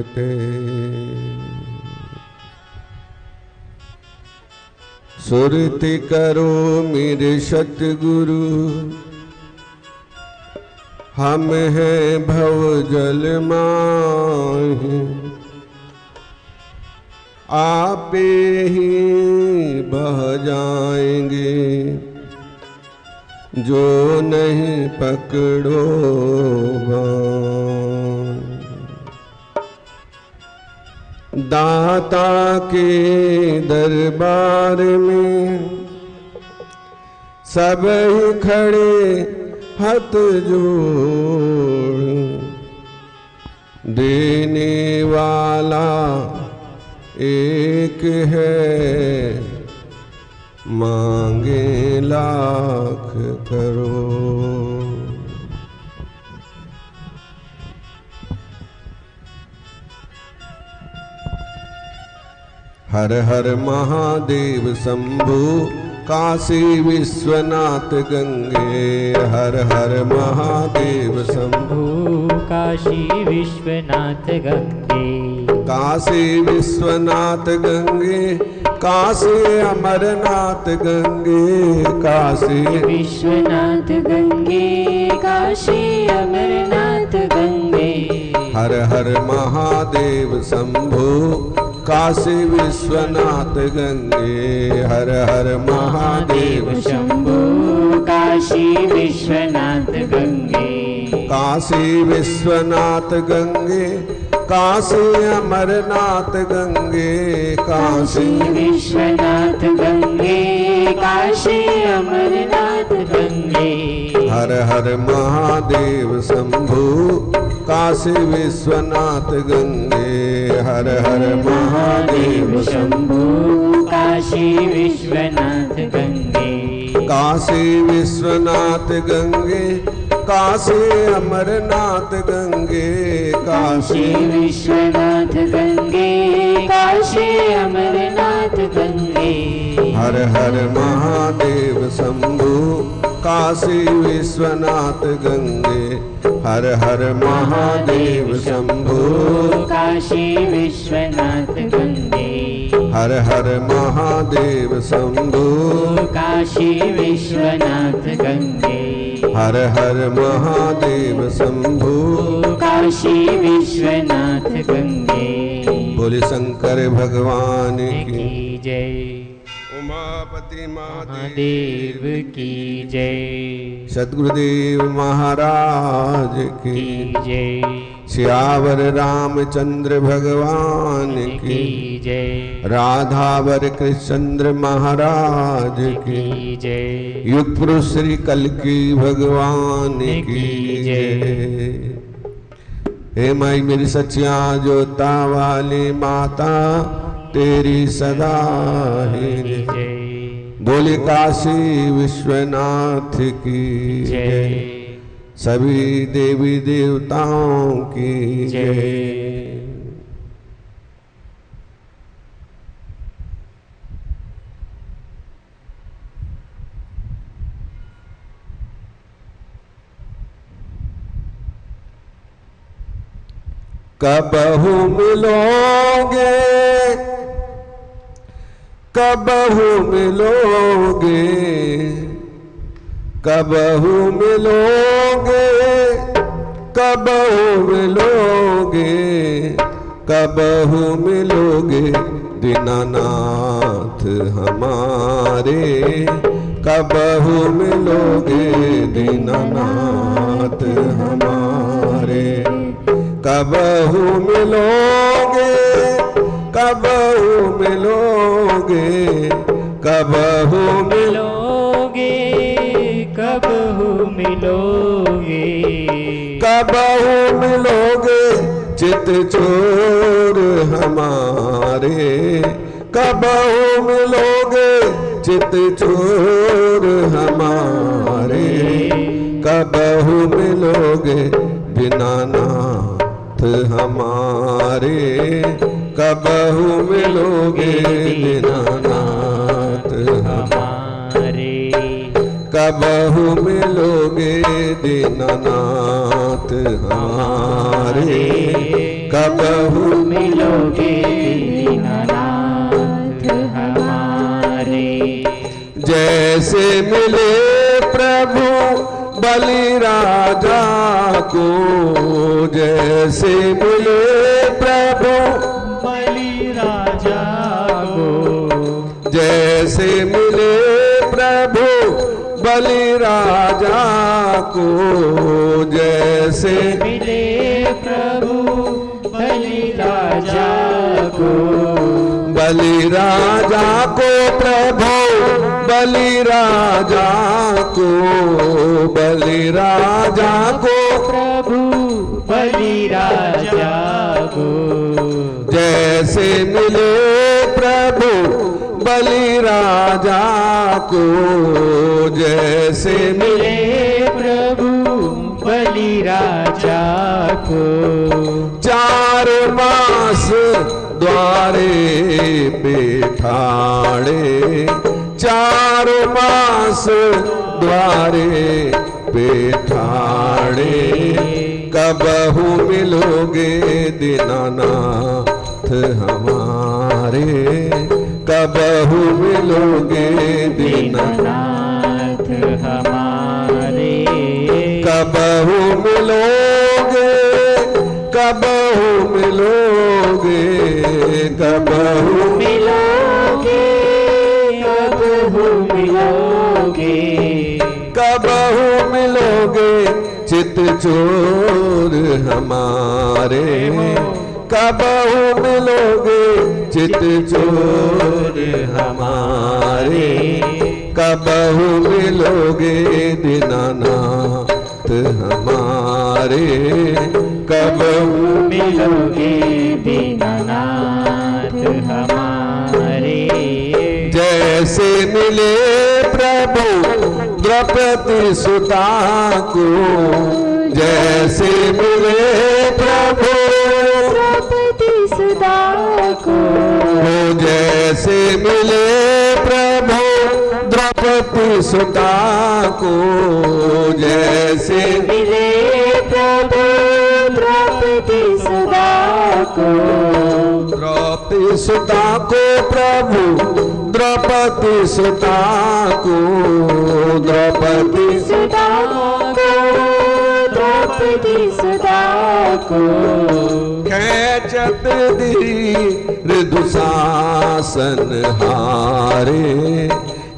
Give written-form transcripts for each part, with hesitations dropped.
ते। सुरति करो मेरे सतगुरु, हम हैं भव जल माहि, आपे ही बह जाएंगे जो नहीं पकड़ोगा। दाता के दरबार में सब ही खड़े हाथ जोड़, देने वाला एक है, मांगे लाख करोड़। हर हर महादेव शंभु काशी विश्वनाथ गंगे। हर हर महादेव शंभु काशी विश्वनाथ गंगे। काशी विश्वनाथ गंगे, काशी अमरनाथ गंगे। काशी विश्वनाथ गंगे, काशी अमरनाथ गंगे। हर हर महादेव शंभु काशी विश्वनाथ गंगे। हर हर महादेव शंभु काशी विश्वनाथ गंगे। काशी विश्वनाथ गंगे, काशी अमरनाथ गंगे। काशी विश्वनाथ गंगे, काशी अमरनाथ गंगे। हर हर महादेव शंभु काशी विश्वनाथ गंगे। हर हर महादेव शंभु काशी विश्वनाथ गंगे। काशी विश्वनाथ गंगे, काशी अमरनाथ गंगे। काशी विश्वनाथ गंगे, काशी अमरनाथ गंगे। हर हर महादेव शंभु काशी विश्वनाथ गंगे। हर हर महादेव शंभु काशी विश्वनाथ गंगे। हर हर महादेव शंभु काशी विश्वनाथ गंगे। हर हर महादेव शंभु काशी विश्वनाथ गंगे। बोले शंकर भगवान की जय। उमापति महादेव की जय। सद्गुरुदेव महाराज की जय। श्यावर रामचंद्र भगवान की जय। राधावर कृष्णचंद्र महाराज की जय। युग पुरुष श्री कल्की भगवान की जय। हे माई मेरी सच्चिया जोता वाली माता तेरी सदा ही जय। बोले काशी विश्वनाथ की जय। सभी देवी देवताओं की जय। कबहू मिलोगे, कबहू मिलोगे, कबहू मिलोगे, कबहू मिलोगे, कबहू मिलोगे दीनानाथ हमारे। कबहू मिलोगे दीनानाथ हमारे। कबहू मिलोगे, कबहू मिलोगे, कबहू मिलोगे, कबहू मिलोगे, कबहू मिलोगे चित चोर हमारे। कबहू मिलोगे चित चोर हमारे। कबहू मिलोगे दीनानाथ हमारे। कबहू मिलोगे दीनानाथ हमारे। कबहू मिलोगे दीनानाथ हमारे। कबहू राजा को जैसे मिले प्रभु बलि राजा को जैसे मिले प्रभु बलि राजा को जैसे मिले प्रभु बलि राजा को बलि राजा को प्रभु बलि राजा को बलि राजा को प्रभु बलि राजा को जैसे मिले प्रभु बलि राजा को जैसे मिले मिले प्रभु बलि राजा को 4 मास द्वारे बैठाड़े 4 मास द्वारे बैठाड़े कबहू मिलोगे दीनानाथ हमारे कबहू मिलोगे दीनानाथ दीननाथ हमारे कबहू मिलोगे कबहू मिलोगे कबहू मिलोगे कबहू मिलोगे कबहू मिलोगे चित चोर हमारे कबहू मिलोगे चित चोर हमारे कबहू मिलोगे दीनानाथ हमारे कबहू मिलोगे दीननाथ हमारे जैसे मिले प्रभु द्रौपदी सुता को जैसे मिले प्रभु द्रौपदी सुता को जैसे मिले प्रभु द्रौपदी सुता को जैसे मिले प्रभु द्रौपदी सुता को द्रौपदी सुता को प्रभु द्रौपदी सुता को द्रौपदी सुता को द्रौपदी सुता को खेचत धीर दुशासन हारे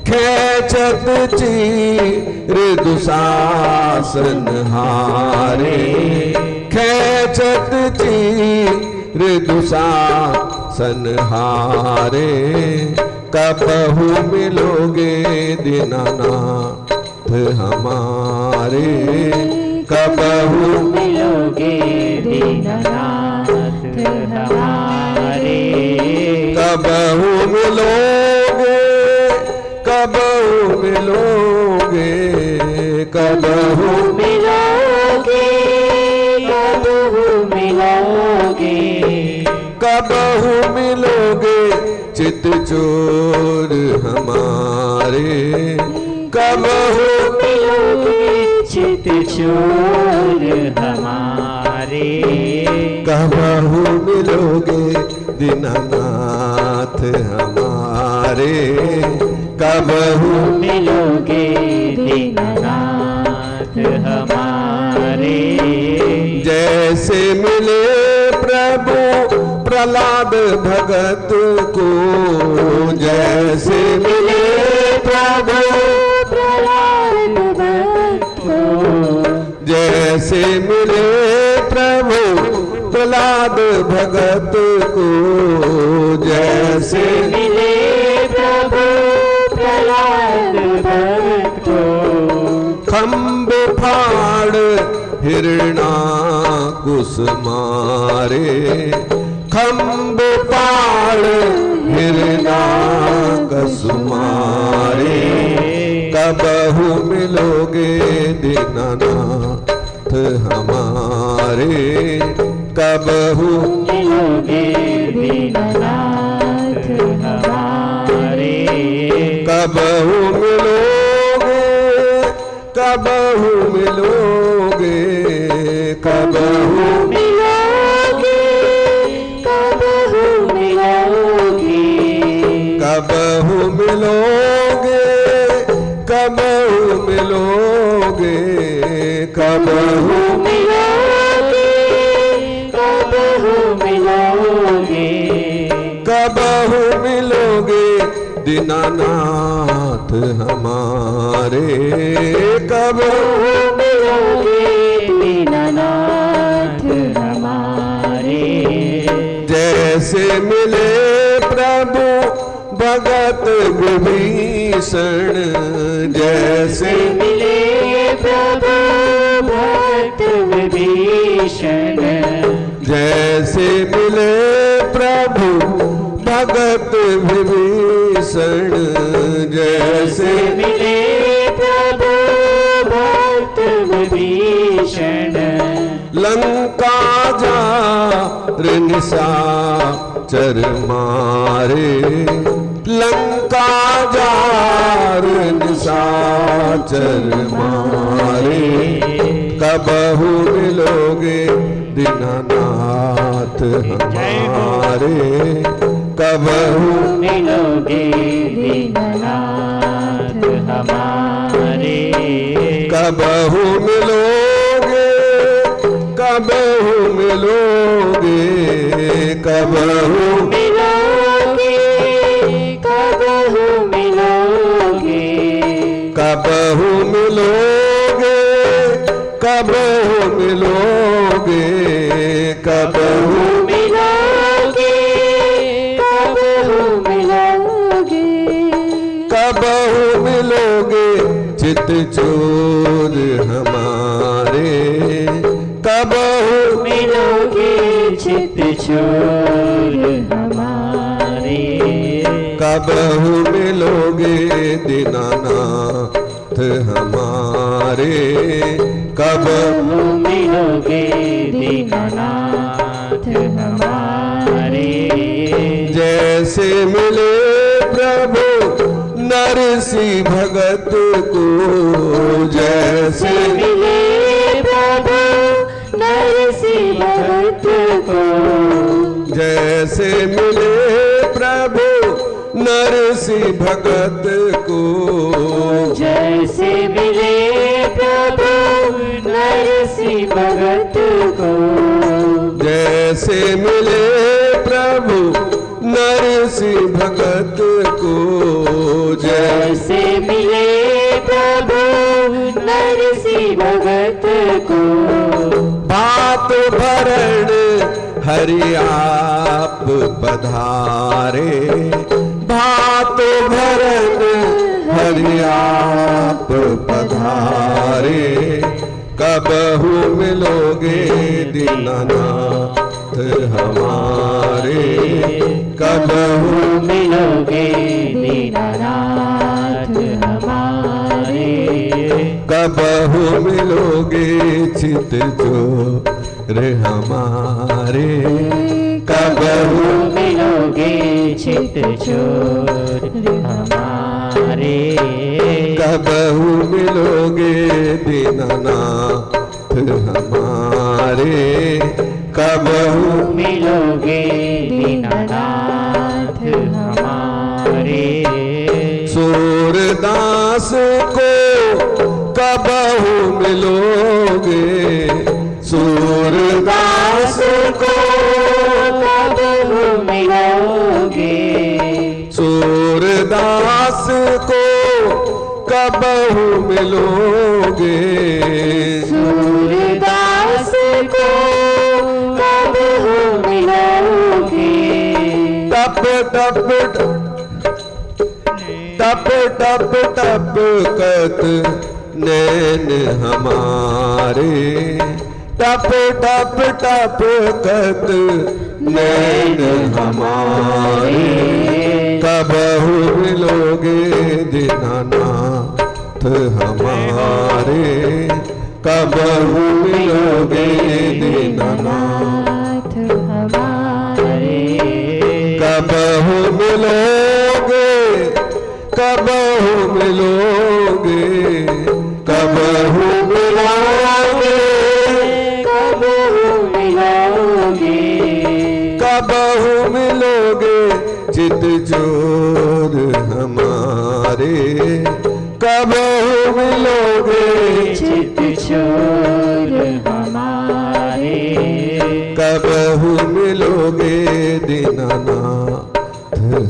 खेचत चीर दुशासन हारे खेचत चीर दुशासन हारे कबहू मिलोगे दीनानाथ हमारे कबहू मिलोगे दीननाथ हमारे कबहू मिलोगे कबहू मिलोगे कबहू मिलोगे कबहू मिलोगे कबहू मिलोगे चित चोर हमारे कबहू मिलोगे चित चोर हमारे कबहू मिलोगे दीनानाथ हमारे कबहू मिलोगे दीननाथ हमारे जैसे मिले प्रभु प्रहलाद भगत को जैसे मिले प्रभु प्रहलाद भक्त को जैसे मिले प्रभु प्रहलाद भगत को जैसे मिले प्रभु प्रहलाद भक्त को खम्ब फाड़ हिरणाकुश मारे खम्ब फाड़ हिरणाकुश मारे कबहू मिलोगे दीनानाथ हमारे कबहू मिलोगे दीननाथ हमारे कबहू मिलोगे कबहू मिलोगे कबहू मिलोगे कबहू मिलोगे कबहू मिलोगे कबहू मिलोगे कबहू मिलोगे, कबहू मिलोगे, कबहू मिलोगे दीनानाथ हमारे, कबहू मिलोगे दीनानाथ हमारे। जैसे मिले प्रभु भगत विभीषण, जैसे मिले प्रभु भक्त विभीषण, जैसे मिले प्रभु भगत विभीषण, जैसे मिले प्रभु भक्त विभीषण। लंका जार निशाचर मारे, लंका जार निशाचर मारे, कबहू मिलोगे दीनानाथ हमारे, कबहू मिलोगे दीनानाथ हमारे, कबहू मिलोगे, कबहू मिलोगे, कबहू मिलोगे, कबहू मिलोगे, कबहू मिलोगे, कबहू मिलोगे, कबहू मिलोगे, कबहू मिलोगे, कबहू मिलोगे चित चोर हमारे, कबहू मिलोगे चित चोर हमारे, कबहू मिलोगे दीनानाथ हमारे, कबहू मिलोगे दीनानाथ हमारे। जैसे मिले प्रभु नरसिंह भगत को, जैसे मिले प्रभु नरसिंह भगत को, जैसे मिले प्रभु नरसिंह भगत को, जैसे मिले प्रभु नरसिंह भगत को, जैसे मिले प्रभु नरसिंह भगत को, जैसे मिले प्रभु नरसिंह भगत को, बात भरण हरि आप पधारे, बात भरण हरि आप पधारे, कबहू मिलोगे दीनानाथ हमारे, कबहू मिलोगे दीनानाथ हमारे, कबहू मिलोगे चित चोर हमारे, कबहू मिलोगे चित चोर हमारे, कबहू मिलोगे दीनानाथ हमारे, कबहू मिलोगे दीनानाथ हमारे, सूरदास को कबहू मिलोगे, सूरदास को कबहू मिलोगे, सूरदास को कबहू मिलोगे, सूरदास को कबहू मिलोगे, टप टप टप टप टप कत नैन हमारे, टप टप टप कत नैन हमारे, कबहू मिलोगे दीनानाथ हमारे, कबहू मिलोगे दीनानाथ हमारे, कबहू मिलोगे, कबहू मिलोगे, कबहू मिलोगे, कबहू मिलोगे, कबहू मिलोगे चित चोर हमारे, कबहू मिलोगे चित छोर हमारे। कबहु मिलोगे दीनानाथ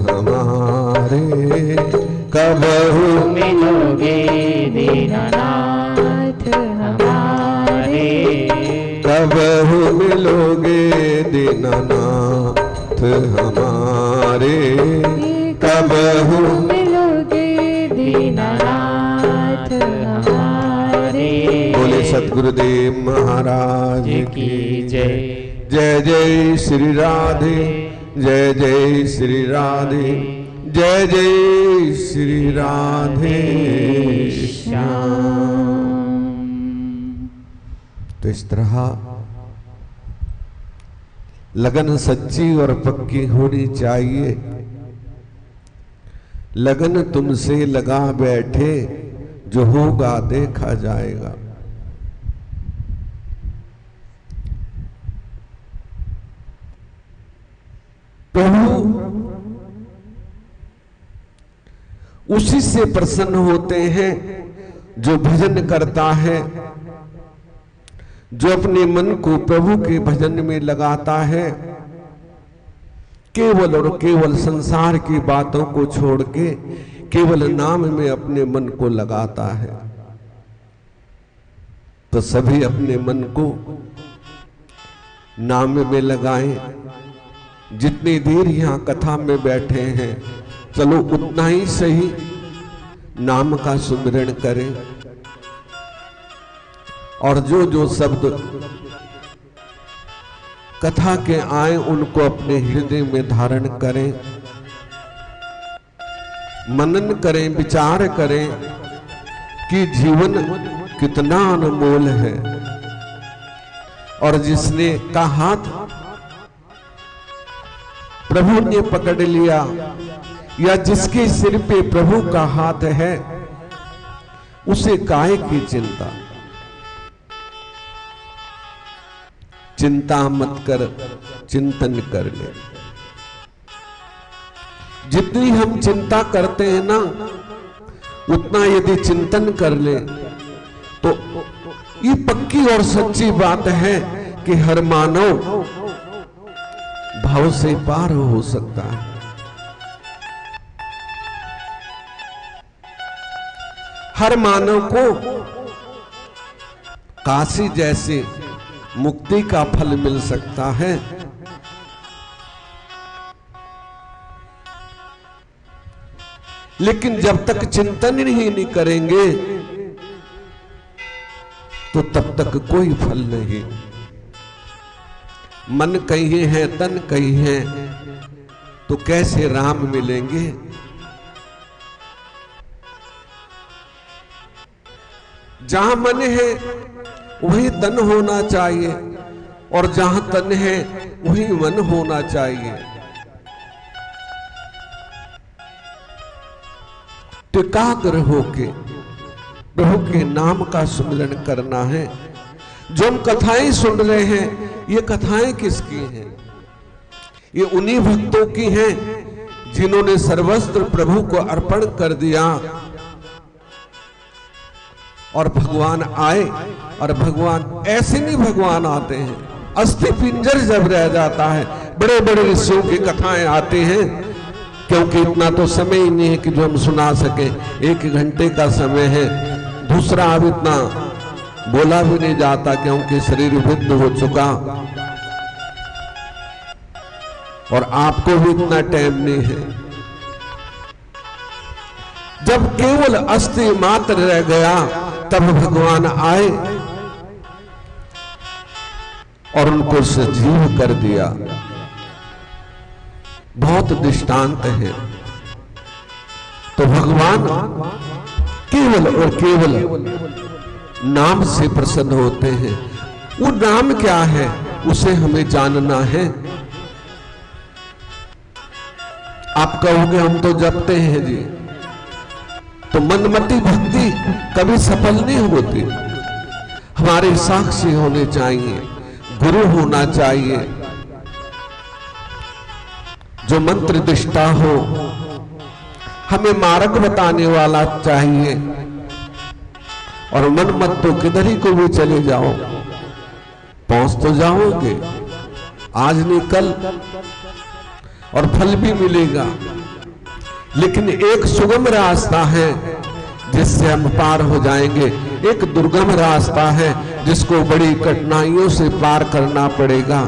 हमारे, कबहु मिलोगे दीनानाथ हमारे। कबहु मिलोगे दीनानाथ हमारे, कबहु मिलोगे दीनानाथ हमारे। बोले सतगुरुदेव महाराज की जय। जय जय श्री राधे, जय जय श्री राधे, जय जय श्री राधे श्याम। तो इस तरह लगन सच्ची और पक्की होनी चाहिए। लगन तुमसे लगा बैठे, जो होगा देखा जाएगा। प्रभु उसी से प्रसन्न होते हैं जो भजन करता है, जो अपने मन को प्रभु के भजन में लगाता है, केवल और केवल संसार की बातों को छोड़ के केवल नाम में अपने मन को लगाता है। तो सभी अपने मन को नाम में लगाएं। जितनी देर यहां कथा में बैठे हैं, चलो उतना ही सही नाम का सुमिरन करें, और जो जो शब्द कथा के आए उनको अपने हृदय में धारण करें, मनन करें, विचार करें कि जीवन कितना अनमोल है। और जिसने का हाथ प्रभु ने पकड़ लिया, या जिसके सिर पे प्रभु का हाथ है, उसे काहे की चिंता। चिंता मत कर, चिंतन कर ले। जितनी हम चिंता करते हैं ना, उतना यदि चिंतन कर ले तो ये पक्की और सच्ची बात है कि हर मानव भाव से पार हो सकता है। हर मानव को काशी जैसे मुक्ति का फल मिल सकता है। लेकिन जब तक चिंतन ही नहीं करेंगे तो तब तक कोई फल नहीं। मन कहीं है, तन कहीं है, तो कैसे राम मिलेंगे। जहां मन है वही तन होना चाहिए, और जहां तन है वही मन होना चाहिए। एकाग्र होके प्रभु के नाम का सुमिरन करना है। जो हम कथाएं सुन रहे हैं, ये कथाएं किसकी हैं? ये उन्हीं भक्तों की हैं जिन्होंने सर्वस्व प्रभु को अर्पण कर दिया, और भगवान आए। और भगवान ऐसे नहीं भगवान आते हैं, अस्थि पिंजर जब रह जाता है, बड़े बड़े ऋषियों की कथाएं आती हैं, क्योंकि इतना तो समय ही नहीं है कि जो हम सुना सके। 1 घंटे का समय है, दूसरा अब इतना बोला भी नहीं जाता क्योंकि शरीर वृद्ध हो चुका, और आपको भी इतना टाइम नहीं है। जब केवल अस्थि मात्र रह गया, तब भगवान आए और उनको सजीव कर दिया। बहुत दृष्टांत है। तो भगवान केवल और केवल नाम से प्रसन्न होते हैं। वो नाम क्या है, उसे हमें जानना है। आप कहोगे हम तो जपते हैं जी, तो मनमती भक्ति कभी सफल नहीं होती। हमारे साक्षी होने चाहिए, गुरु होना चाहिए, जो मंत्र दृष्टा हो, हमें मार्ग बताने वाला चाहिए, और मन मत तो किधर ही को भी चले जाओ, पहुंच तो जाओगे आज नहीं कल, और फल भी मिलेगा। लेकिन एक सुगम रास्ता है जिससे हम पार हो जाएंगे, एक दुर्गम रास्ता है जिसको बड़ी कठिनाइयों से पार करना पड़ेगा।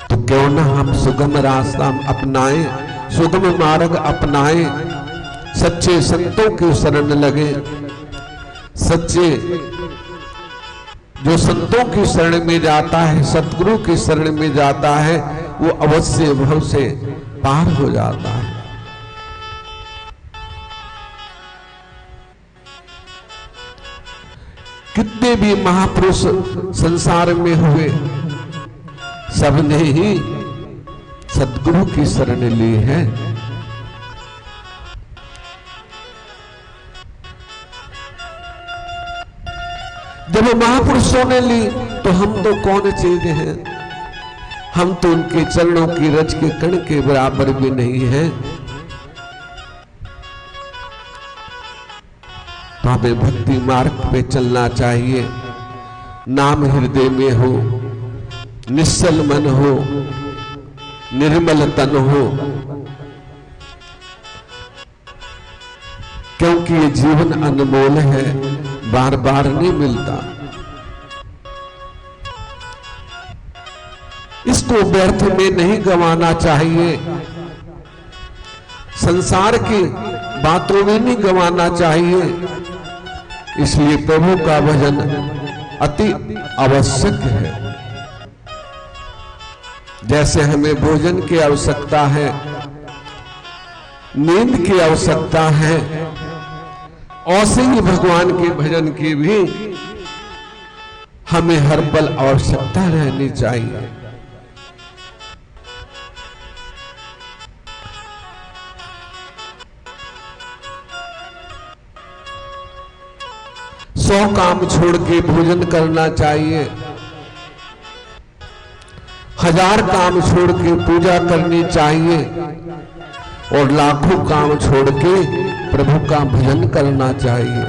तो क्यों ना हम सुगम रास्ता अपनाएं, सुगम मार्ग अपनाएं, सच्चे संतों की शरण लगे। सच्चे जो संतों की शरण में जाता है, सतगुरु की शरण में जाता है, वो अवश्य भव से पार हो जाता है। कितने भी महापुरुष संसार में हुए, सबने ही सतगुरु की शरण ली है। जब महापुरुषों ने ली तो हम तो कौन चीज हैं, हम तो उनके चरणों की रज के कण के बराबर भी नहीं हैं। तो हमें भक्ति मार्ग पे चलना चाहिए। नाम हृदय में हो, निश्चल मन हो, निर्मल तन हो, क्योंकि ये जीवन अनमोल है, बार बार नहीं मिलता। इसको व्यर्थ में नहीं गंवाना चाहिए, संसार की बातों में नहीं गंवाना चाहिए। इसलिए प्रभु का भजन अति आवश्यक है। जैसे हमें भोजन की आवश्यकता है, नींद की आवश्यकता है, ऐसे ही भगवान के भजन की भी हमें हर पल आवश्यकता रहनी चाहिए। सौ काम छोड़ के भोजन करना चाहिए, 1000 काम छोड़ के पूजा करनी चाहिए, और लाखों काम छोड़ के प्रभु का भजन करना चाहिए।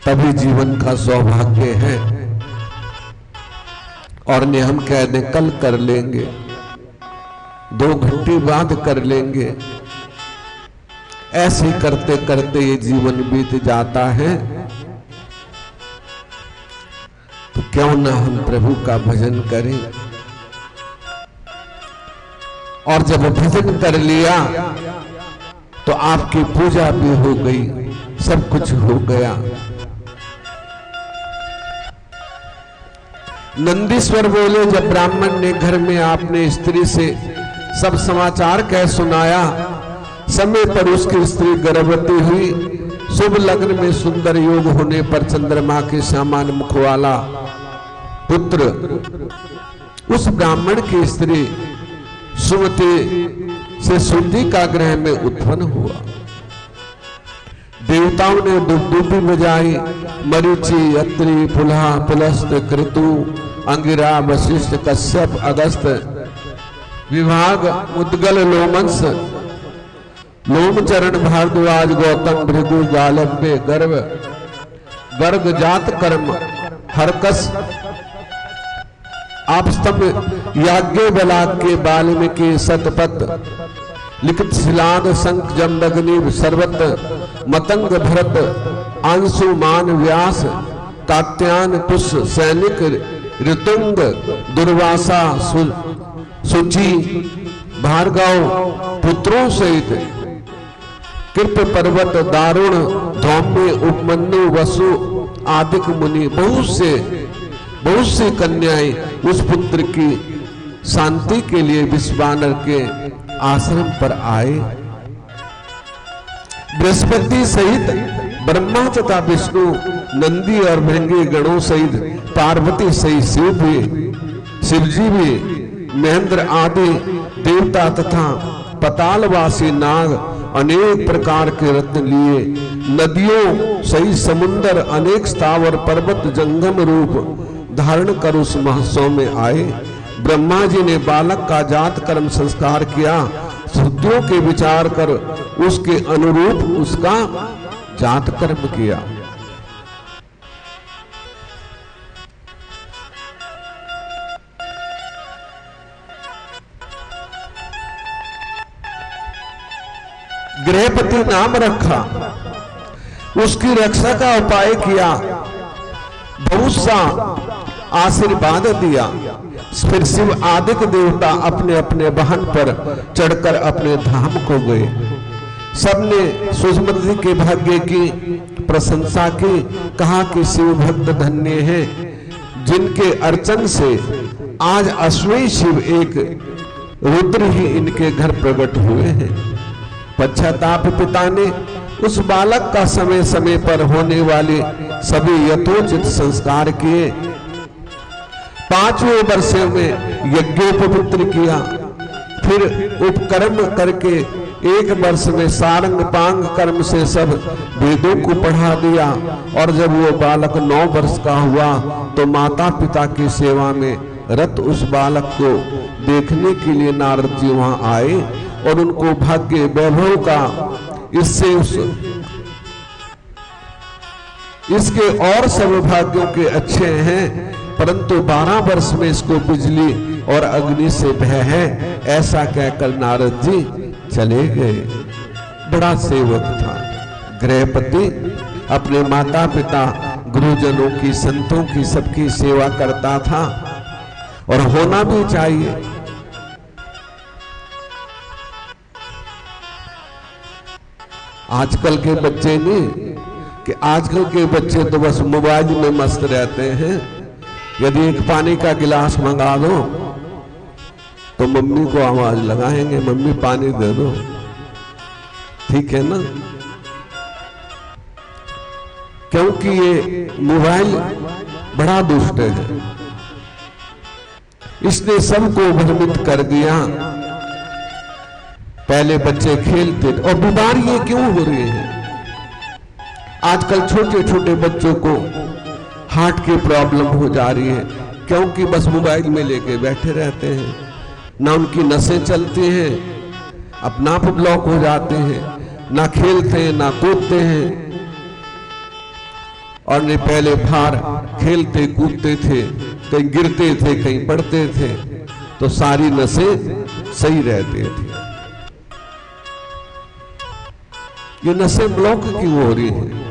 तभी जीवन का सौभाग्य है। और ने हम कह दें कल कर लेंगे, 2 घंटे बाद कर लेंगे, ऐसे करते करते ये जीवन बीत जाता है। तो क्यों ना हम प्रभु का भजन करें। और जब भजन कर लिया तो आपकी पूजा भी हो गई, सब कुछ हो गया। नंदीश्वर बोले, जब ब्राह्मण ने घर में आपने स्त्री से सब समाचार कह सुनाया, समय पर उसकी स्त्री गर्भवती हुई। शुभ लग्न में सुंदर योग होने पर चंद्रमा के समान मुख वाला पुत्र उस ब्राह्मण की स्त्री सुमति से सुंदी का ग्रह में उत्पन्न हुआ। देवताओं ने दुबदुबी बजाई, मरीचि, अत्रि, पुलहा, पुलस्त, कृतु, अंगिरा, वशिष्ठ, कश्यप, अगस्त, विभाग, मुद्गल, लोमंस, लोमचरण, भारद्वाज, गौतम, भृगु, गालव्य, गर्भ, गर्ग, जात, कर्म, हरकस, आपस्तंभ, याज्ञ, बलाक के, वाल्मीकि, सतपथ, लिखित, शिलाद, शंख, जमदग्नि, सर्वत, मतंग, भरत, अंशु, मान, व्यास, कात्यायन, पुष्य, सैनिक, ऋतुंग, दुर्वासा, सुचि, भार्गव पुत्रों सहित कृप, पर्वत, दारुण, धौम्य, उपमन्यु, वसु आदिक मुनि, बहुत से कन्याएं उस पुत्र की शांति के लिए विश्वानर के आश्रम पर आए। बृहस्पति सहित ब्रह्मा तथा विष्णु, नंदी और भृंगी गणों सहित पार्वती सहित शिवजी भी, महेंद्र आदि देवता तथा पतालवासी नाग अनेक प्रकार के रत्न लिए, नदियों सहित समुद्र, अनेक स्थावर पर्वत जंगम रूप धारण कर उस महोत्सव में आए। ब्रह्मा जी ने बालक का जात कर्म संस्कार किया। श्रुतियों के विचार कर उसके अनुरूप उसका जात कर्म किया। गृहपति नाम रखा, उसकी रक्षा का उपाय किया, बहुत सा आशीर्वाद दिया। फिर शिव आदिक देवता अपने अपने वाहन पर चढ़कर अपने धाम को गए। सबने सुषमति के भाग्य की प्रशंसा की, कहा कि शिव भक्त धन्य है जिनके अर्चन से आज अश्वई शिव एक रुद्र ही इनके घर प्रकट हुए हैं। पश्चाताप पिता ने उस बालक का समय समय पर होने वाले सभी यथोचित संस्कार किए। 5वें वर्ष में यज्ञोपवित्र किया, फिर उपकर्म करके 1 वर्ष में सारंग पांग कर्म से सब वेदों को पढ़ा दिया। और जब वो बालक 9 वर्ष का हुआ तो माता पिता की सेवा में रत उस बालक को देखने के लिए नारद जी वहां आए और उनको भाग्य वैभव का इसके और सब भाग्यों के अच्छे हैं, परंतु 12 वर्ष में इसको बिजली और अग्नि से भय है, ऐसा कहकर नारद जी चले गए। बड़ा सेवक था गृहपति, अपने माता पिता गुरुजनों की, संतों की, सबकी सेवा करता था और होना भी चाहिए। आजकल के बच्चे नहीं, कि आजकल के बच्चे तो बस मोबाइल में मस्त रहते हैं। यदि एक पानी का गिलास मंगा दो तो मम्मी को आवाज लगाएंगे, मम्मी पानी दे दो, ठीक है ना। क्योंकि ये मोबाइल बड़ा दुष्ट है, इसने सबको भ्रमित कर दिया। पहले बच्चे खेलते थे, और बीमारियां क्यों हो रही हैं? आजकल छोटे छोटे बच्चों को हार्ट की प्रॉब्लम हो जा रही है, क्योंकि बस मोबाइल में लेके बैठे रहते हैं। ना उनकी नसें चलती हैं, अपना आप ब्लॉक हो जाते हैं, ना खेलते हैं ना कूदते हैं। और नहीं पहले बाहर खेलते कूदते थे, कहीं गिरते थे कहीं पड़ते थे, तो सारी नसें सही रहती थी। ये नसें ब्लॉक क्यों हो रही हैं?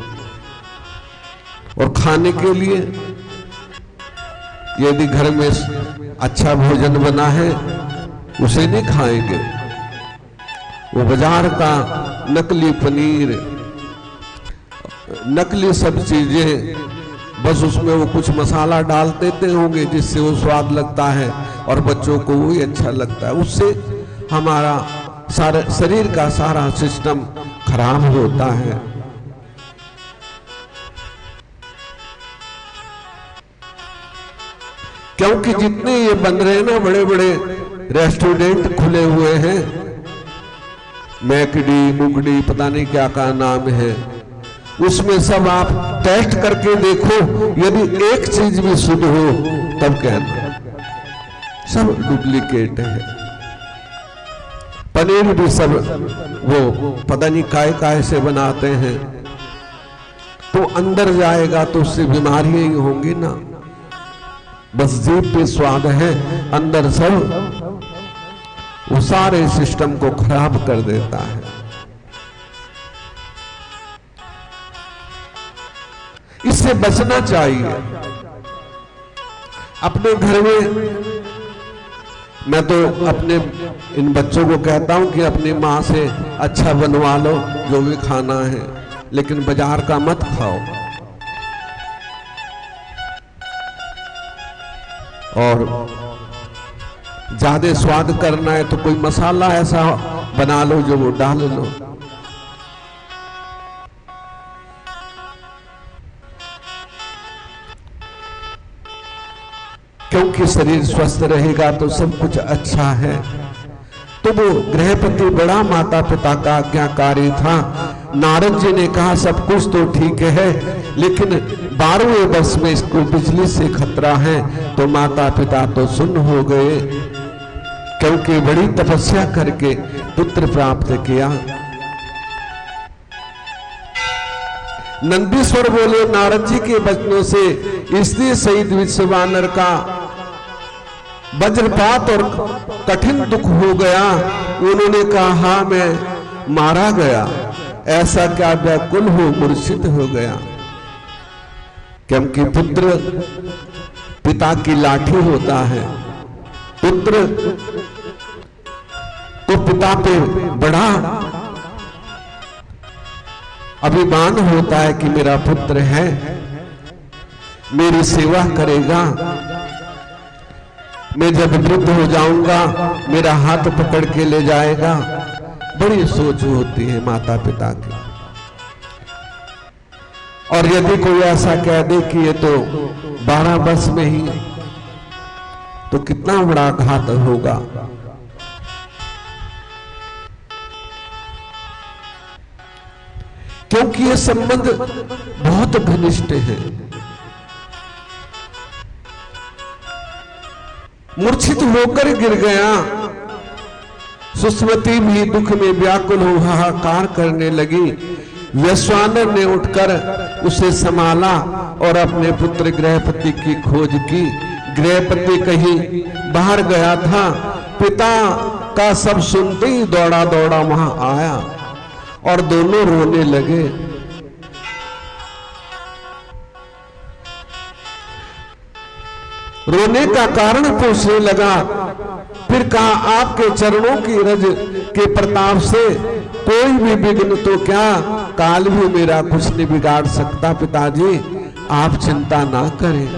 और खाने के लिए यदि घर में अच्छा भोजन बना है उसे नहीं खाएंगे, वो बाजार का नकली पनीर, नकली सब चीजें, बस उसमें वो कुछ मसाला डाल देते होंगे जिससे वो स्वाद लगता है और बच्चों को वही अच्छा लगता है। उससे हमारा सारा शरीर का सारा सिस्टम खराब होता है। क्योंकि जितने ये बन रहे हैं ना, बड़े बड़े रेस्टोरेंट खुले हुए हैं, मैकडी मुगडी पता नहीं क्या का नाम है, उसमें सब आप टेस्ट करके देखो, यदि एक चीज भी शुद्ध हो तब कहना, सब डुप्लीकेट है। पनीर भी सब वो पता नहीं काय से बनाते हैं, तो अंदर जाएगा तो उससे बीमारियां ही होंगी ना। बस जीभ पे स्वाद है, अंदर सब वो सारे सिस्टम को खराब कर देता है। इससे बचना चाहिए। अपने घर में मैं तो अपने इन बच्चों को कहता हूं कि अपनी माँ से अच्छा बनवा लो जो भी खाना है, लेकिन बाजार का मत खाओ। और ज्यादा स्वाद करना है तो कोई मसाला ऐसा बना लो जो वो डाल लो। क्योंकि शरीर स्वस्थ रहेगा तो सब कुछ अच्छा है। तो वो गृहपति बड़ा माता पिता का आज्ञाकारी था। नारद जी ने कहा सब कुछ तो ठीक है, लेकिन 12वें वर्ष में इसको बिजली से खतरा है। तो माता पिता तो सुन्न हो गए। क्योंकि बड़ी तपस्या करके पुत्र प्राप्त किया। नंदीश्वर बोले नारद जी के वचनों से इसलिए शहीद विश्वानर का वज्रपात और कठिन दुख हो गया। उन्होंने कहा हाँ मैं मारा गया, ऐसा क्या व्याकुल हो मूर्छित हो गया। क्योंकि पुत्र पिता की लाठी होता है, पुत्र को पिता पे बड़ा अभिमान होता है कि मेरा पुत्र है, मेरी सेवा करेगा, मैं जब वृद्ध हो जाऊंगा मेरा हाथ पकड़ के ले जाएगा। बड़ी सोच होती है माता पिता की। और यदि कोई ऐसा कह दे कि ये तो 12 वर्ष में ही, तो कितना बड़ा घात होगा। क्योंकि ये संबंध बहुत घनिष्ठ है। मूर्छित होकर गिर गया। सुस्मति भी दुख में व्याकुल हो हाहाकार करने लगी। वैश्वानर ने उठकर उसे संभाला और अपने पुत्र गृहपति की खोज की। गृहपति कहीं बाहर गया था। पिता का सब सुनते ही दौड़ा दौड़ा वहां आया और दोनों रोने लगे। रोने का कारण पूछने लगा। फिर कहा आपके चरणों की रज के प्रताप से कोई भी विघ्न तो क्या, काल भी मेरा कुछ नहीं बिगाड़ सकता। पिताजी आप चिंता ना करें,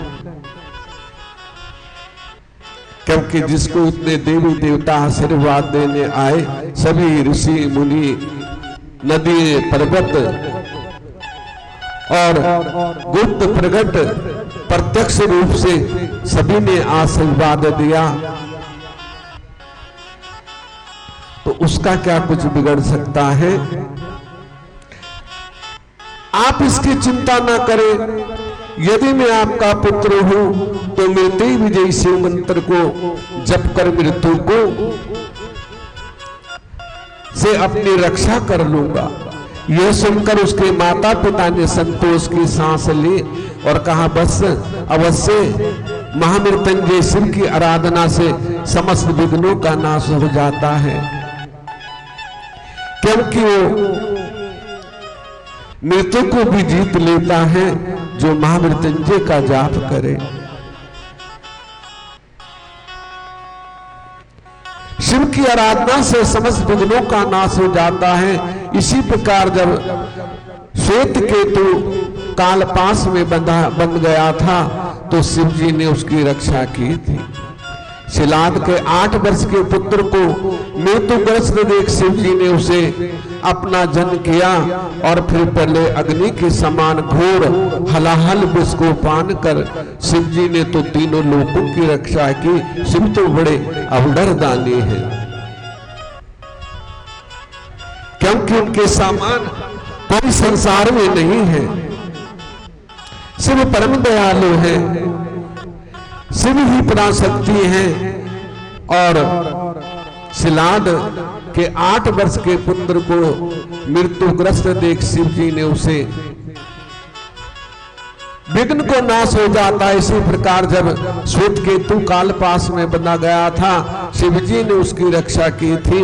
क्योंकि जिसको इतने देवी देवता आशीर्वाद देने आए, सभी ऋषि मुनि, नदी पर्वत और गुप्त प्रकट प्रत्यक्ष रूप से सभी ने आशीर्वाद दिया, तो उसका क्या कुछ बिगड़ सकता है। आप इसकी चिंता ना करें। यदि मैं आपका पुत्र हूं तो मिलते ही विजयी शिव मंत्र को जप कर मृत्यु को से अपनी रक्षा कर लूंगा। यह सुनकर उसके माता पिता ने संतोष की सांस ली और कहा बस अवश्य महामृत्युंजय शिव की आराधना से समस्त विघ्नों का नाश हो जाता है, क्योंकि वो मृत्यु को भी जीत लेता है जो महामृत्युंजय का जाप करे। शिव की आराधना से समस्त विघ्नों का नाश हो जाता है। इसी प्रकार जब श्वेत केतु कालपाश में बंध गया था तो शिव जी ने उसकी रक्षा की थी। शिलाद के 8 वर्ष के पुत्र को मृत्युग्रस्त देख शिव जी ने उसे अपना जन्म किया और फिर पहले अग्नि के समान घोर हलाहल विष को पान कर शिव जी ने तो तीनों लोकों की रक्षा की। शिव तो बड़े अवडर दानी हैं, क्योंकि उनके सामान कोई संसार में नहीं है। शिव परम दयालु है, शिव ही पराशक्ति है। और शिलाद के 8 वर्ष के पुत्र को मृत्युग्रस्त देख शिव जी ने उसे विघ्न को नाश हो जाता है। इसी प्रकार जब श्वेत केतु कालपाश में बंधा गया था, शिव जी ने उसकी रक्षा की थी।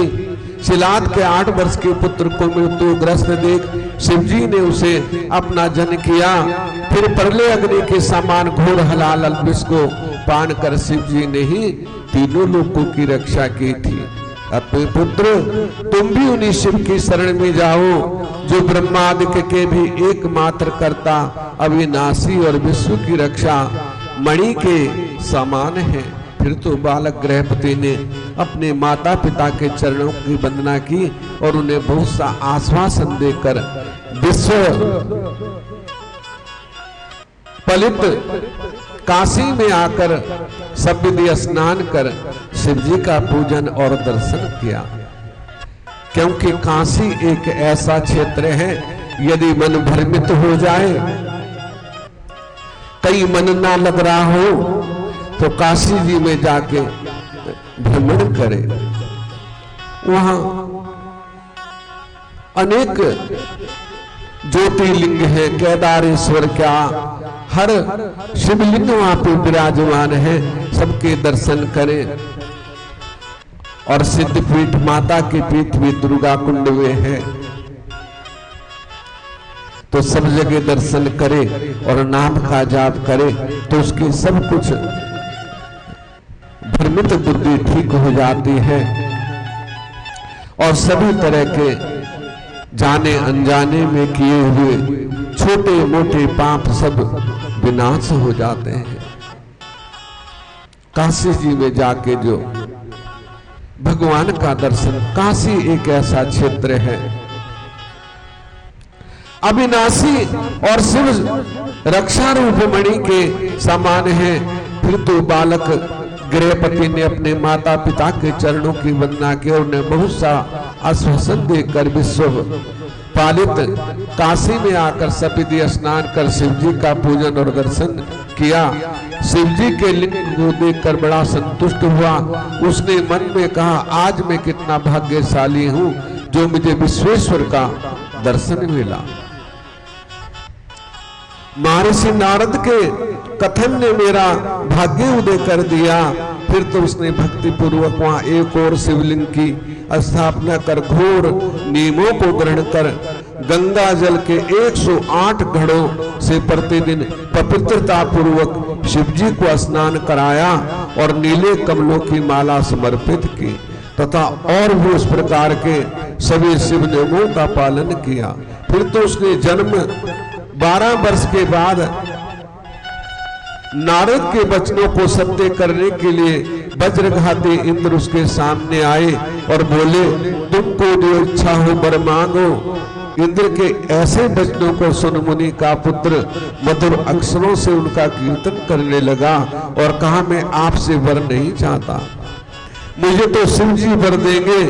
शिलाद के 8 वर्ष के पुत्र को मृत्युग्रस्त देख शिव जी ने उसे अपना जन्म किया। फिर प्रलय अग्नि के समान घोर हलाल विष को पान कर शिव जी ने ही तीनों लोगों की रक्षा की थी। अपने पुत्र तुम भी उन्हीं शिव की शरण में जाओ जो ब्रह्मादि के भी एकमात्र कर्ता अविनाशी और विश्व की रक्षा मणि के समान है। फिर तो बालक गृहपति ने अपने माता पिता के चरणों की वंदना की और उन्हें बहुत सा आश्वासन देकर विश्व पलित काशी में आकर सब विधि स्नान कर शिव जी का पूजन और दर्शन किया। क्योंकि काशी एक ऐसा क्षेत्र है, यदि मन भ्रमित हो जाए, कहीं मन ना लग रहा हो, तो काशी जी में जाके भ्रमण करे। वहां अनेक ज्योतिर्लिंग है, केदारेश्वर क्या हर शिवलिंग वहां पे विराजमान है, सबके दर्शन करें। और सिद्धपीठ माता के पीठ भी दुर्गा कुंड में है, तो सब जगह दर्शन करे और नाम का जाप करे तो उसकी सब कुछ भ्रमित बुद्धि ठीक हो जाती है और सभी तरह के जाने अनजाने में किए हुए छोटे मोटे पाप सब विनाश हो जाते हैं। काशी जी में जाके जो भगवान का दर्शन, काशी एक ऐसा क्षेत्र है अविनाशी और शिव रक्षा रूप मणि के समान है। फिर तो बालक गृहपति ने अपने माता पिता के चरणों की वंदना की और उन्हें बहुत सा आश्वासन देकर विश्व पालित काशी में आकर सपिदी स्नान कर शिव जी का पूजन और दर्शन किया। शिव जी के लिंग को देखकर बड़ा संतुष्ट हुआ। उसने मन में कहा, आज मैं कितना भाग्यशाली हूं जो मुझे विश्वेश्वर का दर्शन मिला। महर्षि नारद के कथन ने मेरा भाग्य उदय कर दिया। फिर तो उसने भक्ति पूर्वक वहां एक और शिवलिंग की स्थापना कर घोर नियमों को ग्रहण कर गंगा जल के 108 घड़ों से प्रतिदिन पवित्रता पूर्वक शिव जी को स्नान कराया और नीले कमलों की माला समर्पित की तथा और भी उस प्रकार के सभी शिव नियमों का पालन किया। फिर तो उसने जन्म 12 वर्ष के बाद नारद के वचनों को सत्य करने के लिए वज्रघाती इंद्र उसके सामने आए और बोले, तुमको जो इच्छा हो वर मांगो। इंद्र के ऐसे वचनों को सुन मुनि का पुत्र मधुर अक्षरों से उनका कीर्तन करने लगा और कहा, मैं आपसे वर नहीं चाहता, मुझे तो शिव जी वर देंगे।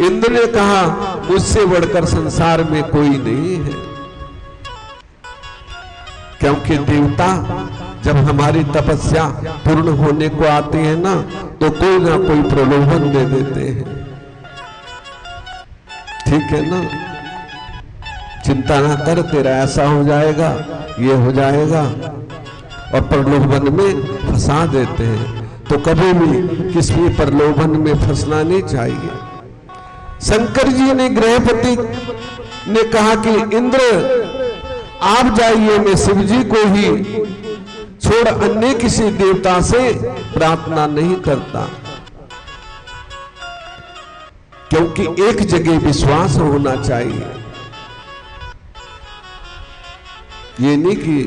इंद्र ने कहा, मुझसे बढ़कर संसार में कोई नहीं है, क्योंकि देवता जब हमारी तपस्या पूर्ण होने को आती है ना, तो कोई ना कोई प्रलोभन दे देते हैं। ठीक है ना, चिंता ना कर, तेरा ऐसा हो जाएगा, ये हो जाएगा, और प्रलोभन में फंसा देते हैं। तो कभी भी किसी प्रलोभन में फंसना नहीं चाहिए। शंकर जी ने गृहपति ने कहा कि इंद्र आप जाइए, मैं शिव जी को ही छोड़ अन्य किसी देवता से प्रार्थना नहीं करता, क्योंकि एक जगह विश्वास होना चाहिए। ये नहीं कि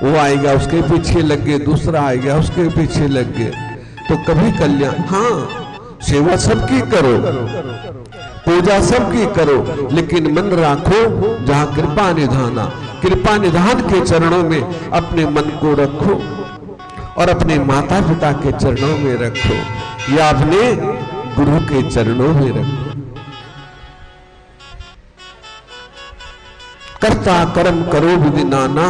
वो आएगा उसके पीछे लग गए, दूसरा आएगा उसके पीछे लग गए, तो कभी कल्याण। हाँ, सेवा सबकी करो, पूजा सबकी करो, लेकिन मन राखो जहां कृपा निधाना, कृपा निधान के चरणों में अपने मन को रखो और अपने माता पिता के चरणों में रखो या अपने गुरु के चरणों में रखो। कर्ता कर्म करो विधि नाना,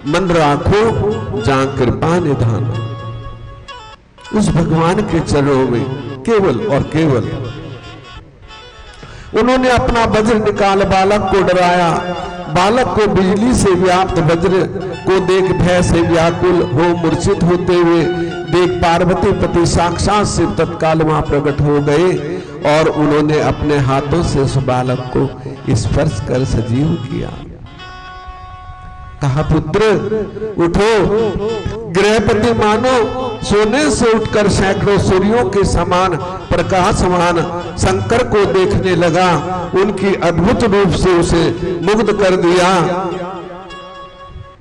मन राखो जहां कृपा निधाना। उस भगवान के चरणों में केवल और केवल उन्होंने अपना वज्र निकाल बालक को डराया। बालक को बिजली से व्याप्त वज्र को देख भय से व्याकुल हो मूर्छित होते हुए देख पार्वती पति साक्षात शिव तत्काल वहां प्रकट हो गए और उन्होंने अपने हाथों से उस बालक को स्पर्श कर सजीव किया। कहा, पुत्र उठो। गृहपति मानो सोने से उठकर सैकड़ों सूर्यों के समान प्रकाशमान शंकर को देखने लगा। उनकी अद्भुत रूप से उसे मुग्ध कर दिया।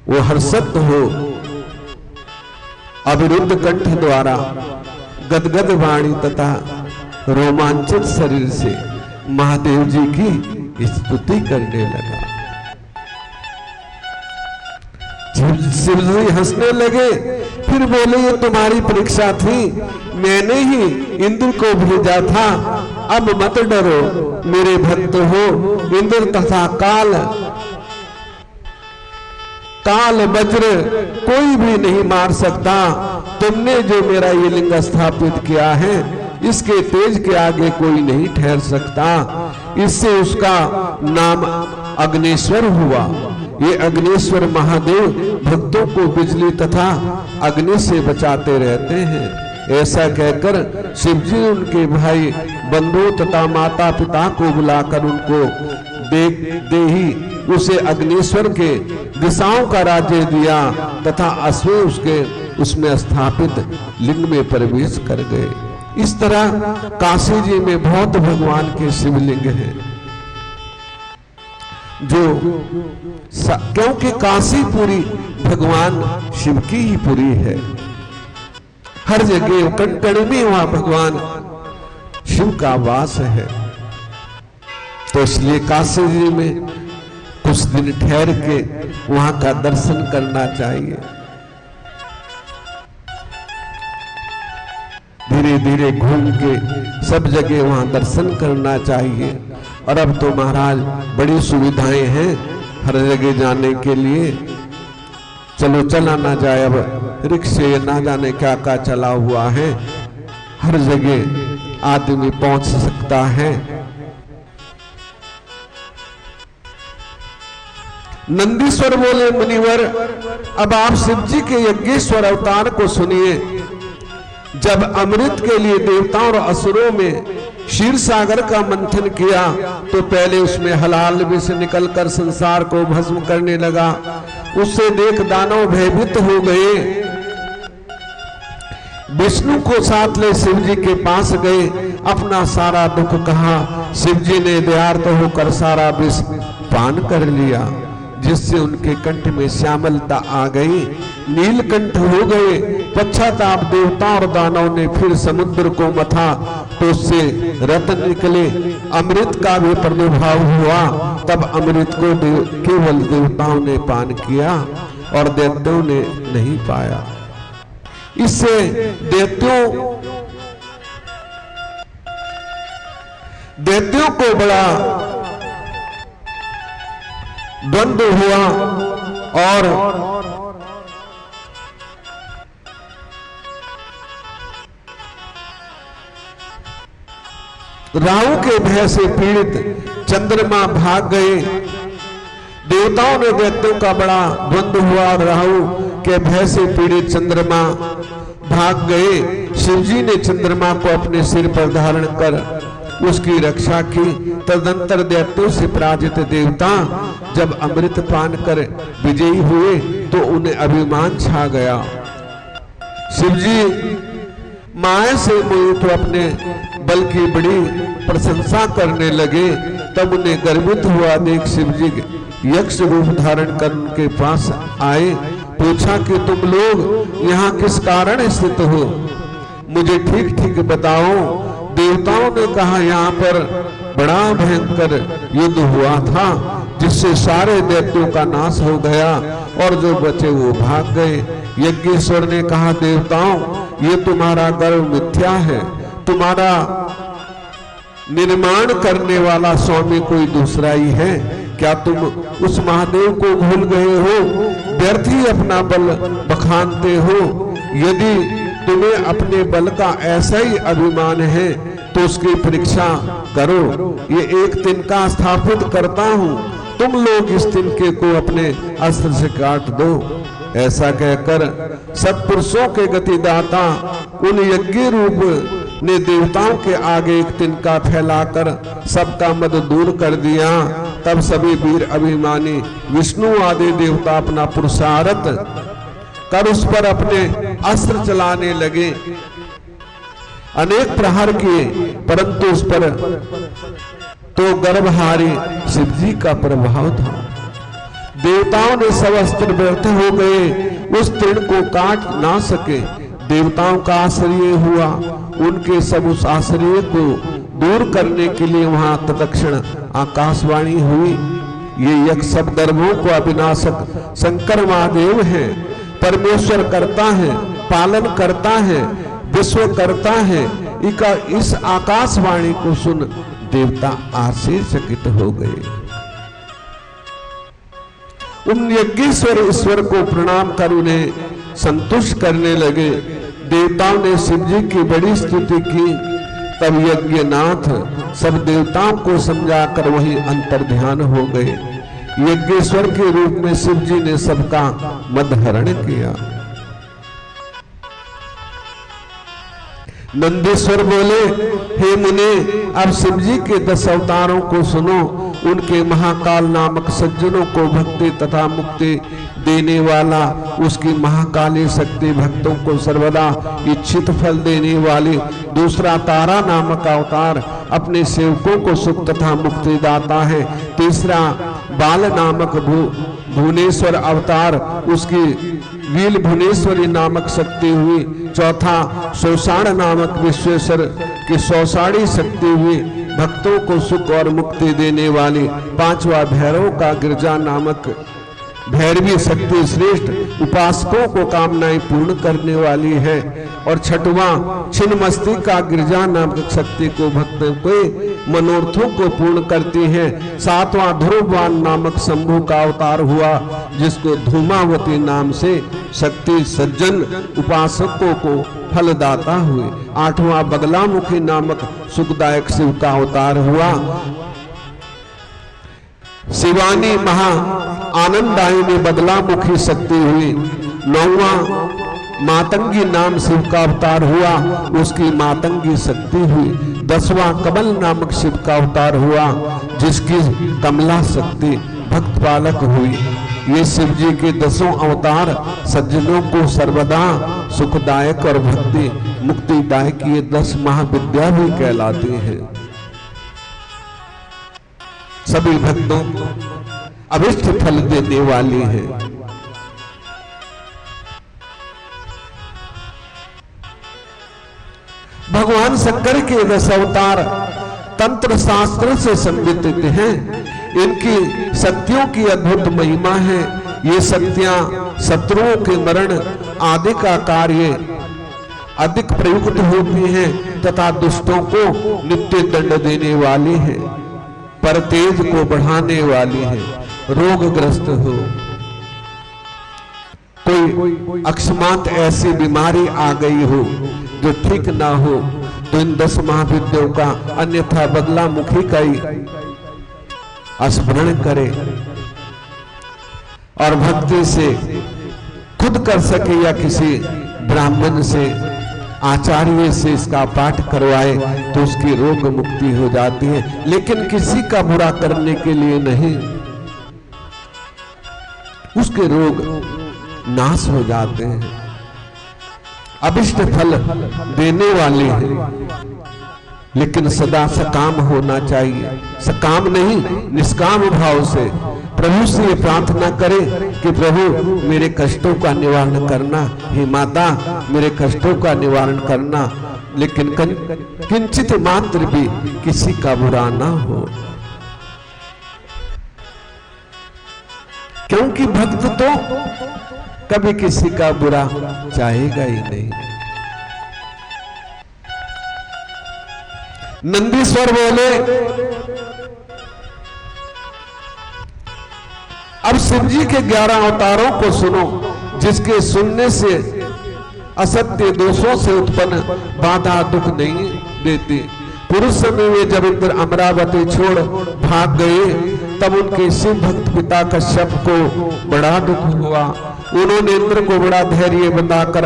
वो हर्षित हो अविरुद्ध कंठ द्वारा गदगद वाणी तथा रोमांचित शरीर से महादेव जी की स्तुति करने लगा। शिव जी हंसने लगे, फिर बोले, ये तुम्हारी परीक्षा थी, मैंने ही इंद्र को भेजा था, अब मत डरो, मेरे भक्त हो। इंद्र तथा काल काल वज्र कोई भी नहीं मार सकता। तुमने जो मेरा ये लिंग स्थापित किया है, इसके तेज के आगे कोई नहीं ठहर सकता। इससे उसका नाम अग्निश्वर हुआ। ये अग्निश्वर महादेव भक्तों को बिजली तथा अग्नि से बचाते रहते हैं। ऐसा कहकर शिवजी उनके भाई बंधु तथा माता पिता को बुलाकर उनको दे ही उसे अग्निश्वर के दिशाओं का राज्य दिया तथा अश्वे उसमें स्थापित लिंग में प्रवेश कर गए। इस तरह काशी जी में बहुत भगवान के शिवलिंग हैं, जो क्योंकि काशी पूरी भगवान शिव की ही पूरी है। हर जगह कण में वहां भगवान शिव का वास है। तो इसलिए काशी जी में कुछ दिन ठहर के वहां का दर्शन करना चाहिए। धीरे धीरे घूम के सब जगह वहां दर्शन करना चाहिए। और अब तो महाराज बड़ी सुविधाएं हैं हर जगह जाने के लिए। चलो चला ना जाए, अब रिक्शे ना जाने क्या क्या चला हुआ है, हर जगह आदमी पहुंच सकता है। नंदीश्वर बोले, मुनिवर अब आप शिव जी के यज्ञेश्वर अवतार को सुनिए। जब अमृत के लिए देवताओं और असुरों में क्षीर सागर का मंथन किया तो पहले उसमें हलाल विष निकलकर संसार को भस्म करने लगा। उससे देख दानव भयभीत हो गए। विष्णु को साथ ले शिव जी के पास गए, अपना सारा दुख कहा। शिव जी ने दयार्थ होकर सारा विष पान कर लिया, जिससे उनके कंठ में श्यामलता आ गई, नीलकंठ हो गए। पश्चाताप देवता और दानव ने फिर समुद्र को मथा तो उससे रत्न निकले, अमृत का भी प्रादुर्भाव हुआ। तब अमृत को केवल देवताओं ने पान किया और दैत्यों ने नहीं पाया। इससे दैत्यों को बड़ा द्वंद्व हुआ और राहु के भय से पीड़ित चंद्रमा भाग गए। देवताओं ने दैत्यों का बड़ा द्वंद्व हुआ और राहु के भय से पीड़ित चंद्रमा भाग गए। शिवजी ने चंद्रमा को अपने सिर पर धारण कर उसकी रक्षा की। तदंतर दैत्यों से पराजित देवता जब अमृत पान कर विजयी हुए तो उन्हें अभिमान छा गया। शिवजी माया से मोहित अपने बल की बड़ी प्रशंसा करने लगे। तब उन्हें गर्वित हुआ देख शिवजी यक्ष रूप धारण कर उनके पास आए। पूछा कि तुम लोग यहाँ किस कारण स्थित हो, मुझे ठीक ठीक बताओ। देवताओं ने कहा, यहाँ पर बड़ा भयंकर युद्ध हुआ था, जिससे सारे दैत्यों का नाश हो गया और जो बचे वो भाग गए। यज्ञेश्वर ने कहा, देवताओं ये तुम्हारा गर्व मिथ्या है, तुम्हारा निर्माण करने वाला स्वामी कोई दूसरा ही है। क्या तुम उस महादेव को भूल गए हो, व्यर्थ ही अपना बल बखानते हो। यदि तुम्हें अपने बल का ऐसा ही अभिमान है तो उसकी परीक्षा करो। ये एक तिनका स्थापित करता हूँ, तुम लोग इस तिनके को अपने अस्त्र से काट दो। ऐसा कहकर सत्पुरुषों के गतिदाता उन यज्ञ रूप ने देवताओं के आगे एक तिनका फैलाकर सबका मद दूर कर दिया। तब सभी वीर अभिमानी विष्णु आदि देवता अपना पुरुषार्थ कर उस पर अपने अस्त्र चलाने लगे। अनेक प्रहार किए, परंतु उस पर तो गर्भहारी शिवजी का प्रभाव था। देवताओं ने सब अस्त्र व्यर्थ हो गए, उस तृण को काट ना सके। देवताओं का आश्रय हुआ, उनके सब उस आश्रय को दूर करने के लिए वहां तत्क्षण आकाशवाणी हुई। ये यज्ञ सब धर्मों को अविनाशक शंकर महादेव है, परमेश्वर करता है, पालन करता है, विश्व करता है। इस आकाशवाणी को सुन देवता आश्चर्यचकित हो गए। उन यज्ञेश्वर ईश्वर को प्रणाम कर उन्हें संतुष्ट करने लगे। देवताओं ने शिव जी की बड़ी स्तुति की। तब यज्ञनाथ सब देवताओं को समझाकर वहीं अंतर्ध्यान हो गए। यज्ञेश्वर के रूप में शिव जी ने सबका मदहरण किया। नंदीश्वर बोले, हे मुने, अब शिव जी के 10 अवतारों को सुनो। उनके महाकाल नामक सज्जनों को भक्ति तथा मुक्ति देने वाला, उसकी महाकाली शक्ति भक्तों को सर्वदा इच्छित फल देने वाली। दूसरा तारा नामक अवतार अपने सेवकों को सुख तथा मुक्ति दाता है। तीसरा बाल नामक भुवनेश्वर अवतार, उसकी वील भुवनेश्वरी नामक शक्ति हुई। चौथा शोषाण नामक विश्वेश्वर की शौषाणी शक्ति हुई, भक्तों को सुख और मुक्ति देने वाली। पांचवा भैरव का गिरजा नामक भैरवी शक्ति श्रेष्ठ उपासकों को कामनाएं पूर्ण करने वाली है। और छठवां छिन्नमस्ती का गिरजा नामक शक्ति को भक्तों के मनोरथों को पूर्ण करती है। सातवां ध्रुववान नामक शंभु का अवतार हुआ, जिसको धूमावती नाम से शक्ति सज्जन उपासकों को फलदाता हुए। आठवां बगलामुखी नामक सुखदायक शिव का अवतार हुआ। शिवानी महा आनंदायिनी बदलामुखी शक्ति हुई। 9वां मातंगी नाम शिव का अवतार हुआ, उसकी मातंगी शक्ति हुई। 10वां कमल नामक शिव का अवतार हुआ, जिसकी कमला शक्ति भक्त पालक हुई। ये शिव जी के 10 अवतार सज्जनों को सर्वदा सुखदायक और भक्ति मुक्तिदायक ये 10 महाविद्या भी कहलाती हैं। सभी भक्तों को अभिष्ट फल देने वाली है। भगवान शंकर के 10 अवतार तंत्र शास्त्र से संबंधित हैं। इनकी शक्तियों की अद्भुत महिमा है। ये शक्तियां शत्रुओं के मरण आदि का कार्य अधिक प्रयुक्त होती हैं तथा दुष्टों को नित्य दंड देने वाली है, पर तेज को बढ़ाने वाली है। रोगग्रस्त हो, कोई अकस्मात ऐसी बीमारी आ गई हो जो ठीक ना हो, तो इन 10 महाविद्यों का अन्यथा बदलामुखी का ही स्मरण करे और भक्ति से खुद कर सके या किसी ब्राह्मण से आचार्य से इसका पाठ करवाए तो उसकी रोग मुक्ति हो जाती है, लेकिन किसी का बुरा करने के लिए नहीं, उसके रोग नाश हो जाते हैं। अभिष्ट फल देने वाली है, लेकिन सदा सकाम होना चाहिए। सकाम नहीं, निष्काम भाव से प्रभु से ये प्रार्थना करें कि प्रभु मेरे कष्टों का निवारण करना, हे माता मेरे कष्टों का निवारण करना, लेकिन किंचित मात्र भी किसी का बुरा ना हो, क्योंकि भक्त तो कभी किसी का बुरा चाहेगा ही नहीं। नंदीश्वर बोले, अब शिव जी के 11 अवतारों को सुनो, जिसके सुनने से असत्य दोषों से उत्पन्न बाधा दुख नहीं देती। पुरुष समय में जब इंद्र अमरावती छोड़ भाग गए, तब उनके शिव भक्त पिता कश्यप को बड़ा दुख हुआ। उन्होंने इंद्र को बड़ा धैर्य बताकर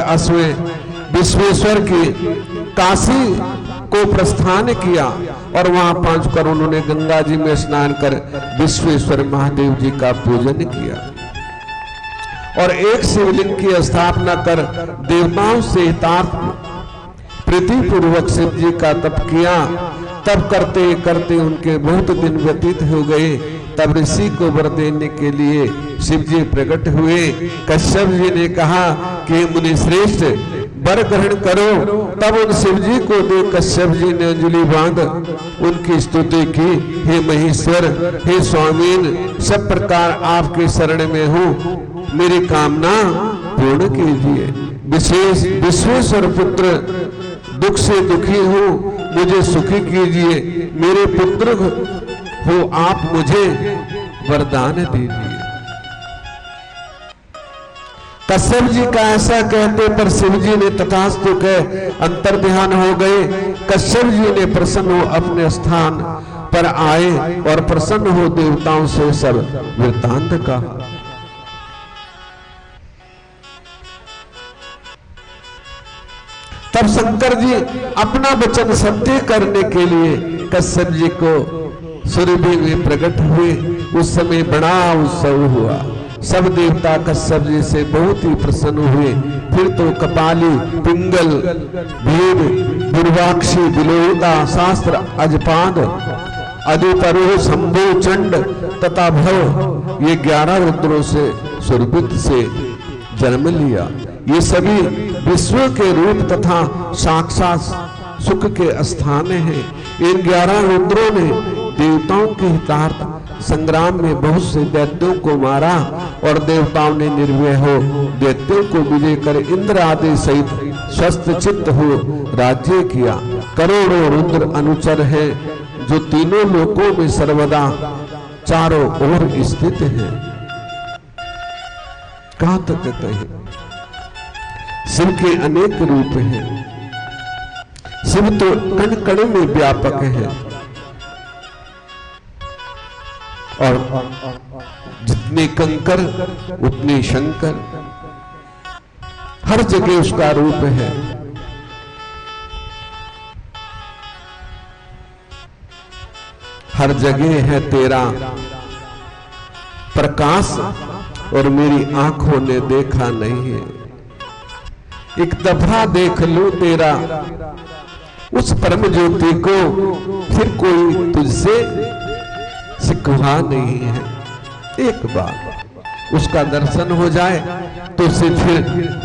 विश्वेश्वर की काशी को प्रस्थान किया और वहां पहुंचकर उन्होंने गंगा जी में स्नान कर विश्वेश्वर महादेव जी का पूजन किया और एक शिवलिंग की स्थापना कर देवताओं से प्रीति पूर्वक शिव जी का तप किया। तब करते करते उनके बहुत दिन व्यतीत हो गए। तब ऋषि को वर देने के लिए शिव जी प्रकट हुए। कश्यप जी ने कहा कि मुनि श्रेष्ठ वर ग्रहण करो। तब उन शिव जी को देख कश्यप जी ने अंजलि बांध उनकी स्तुति की, हे महेश्वर, हे स्वामीन, सब प्रकार आपके शरण में हूँ, मेरी कामना पूर्ण कीजिए। विश्वेश्वर पुत्र, दुख से दुखी हूँ, मुझे सुखी कीजिए। मेरे पुत्र हो आप, मुझे वरदान दीजिए। कश्यप जी का ऐसा कहते पर शिव जी ने तथास्तु कह अंतर ध्यान हो गए। कश्यप जी ने प्रसन्न हो अपने स्थान पर आए और प्रसन्न हो देवताओं से सब वृत्तांत कहा। तब शंकर जी अपना वचन सत्य करने के लिए कश्यप जी को सूर्य में प्रकट हुए। उस समय बड़ा उत्सव हुआ। सब देवता कश्यप जी से बहुत ही प्रसन्न हुए। फिर तो कपाली, पिंगल, भीम, दुर्वाक्षी, बिलोदा, शास्त्र, अजपाद, अधिपरो, शंभु, चंड तथा भव, ये 11 रुद्रों से सुरभित से जन्म लिया। ये सभी विश्व के रूप तथा साक्षात सुख के स्थान हैं। इन 11 रुद्रों ने देवताओं के हितार्थ संग्राम में बहुत से दैत्यों को मारा और देवताओं ने निर्भय हो दैत्यों को विजय कर इंद्र आदि सहित स्वस्थ चित्त हो राज्य किया। करोड़ों रुद्र अनुचर हैं जो तीनों लोकों में सर्वदा चारों ओर स्थित हैं। कहां तक कहें, शिव के अनेक रूप हैं। शिव तो कण कण में व्यापक है और जितने कंकर उतने शंकर, हर जगह उसका रूप है। हर जगह है तेरा प्रकाश और मेरी आंखों ने देखा नहीं है। एक दफा देख लूं तेरा उस परम ज्योति को, फिर कोई तुझसे सिकवा नहीं है। एक बार उसका दर्शन हो जाए तो उसे फिर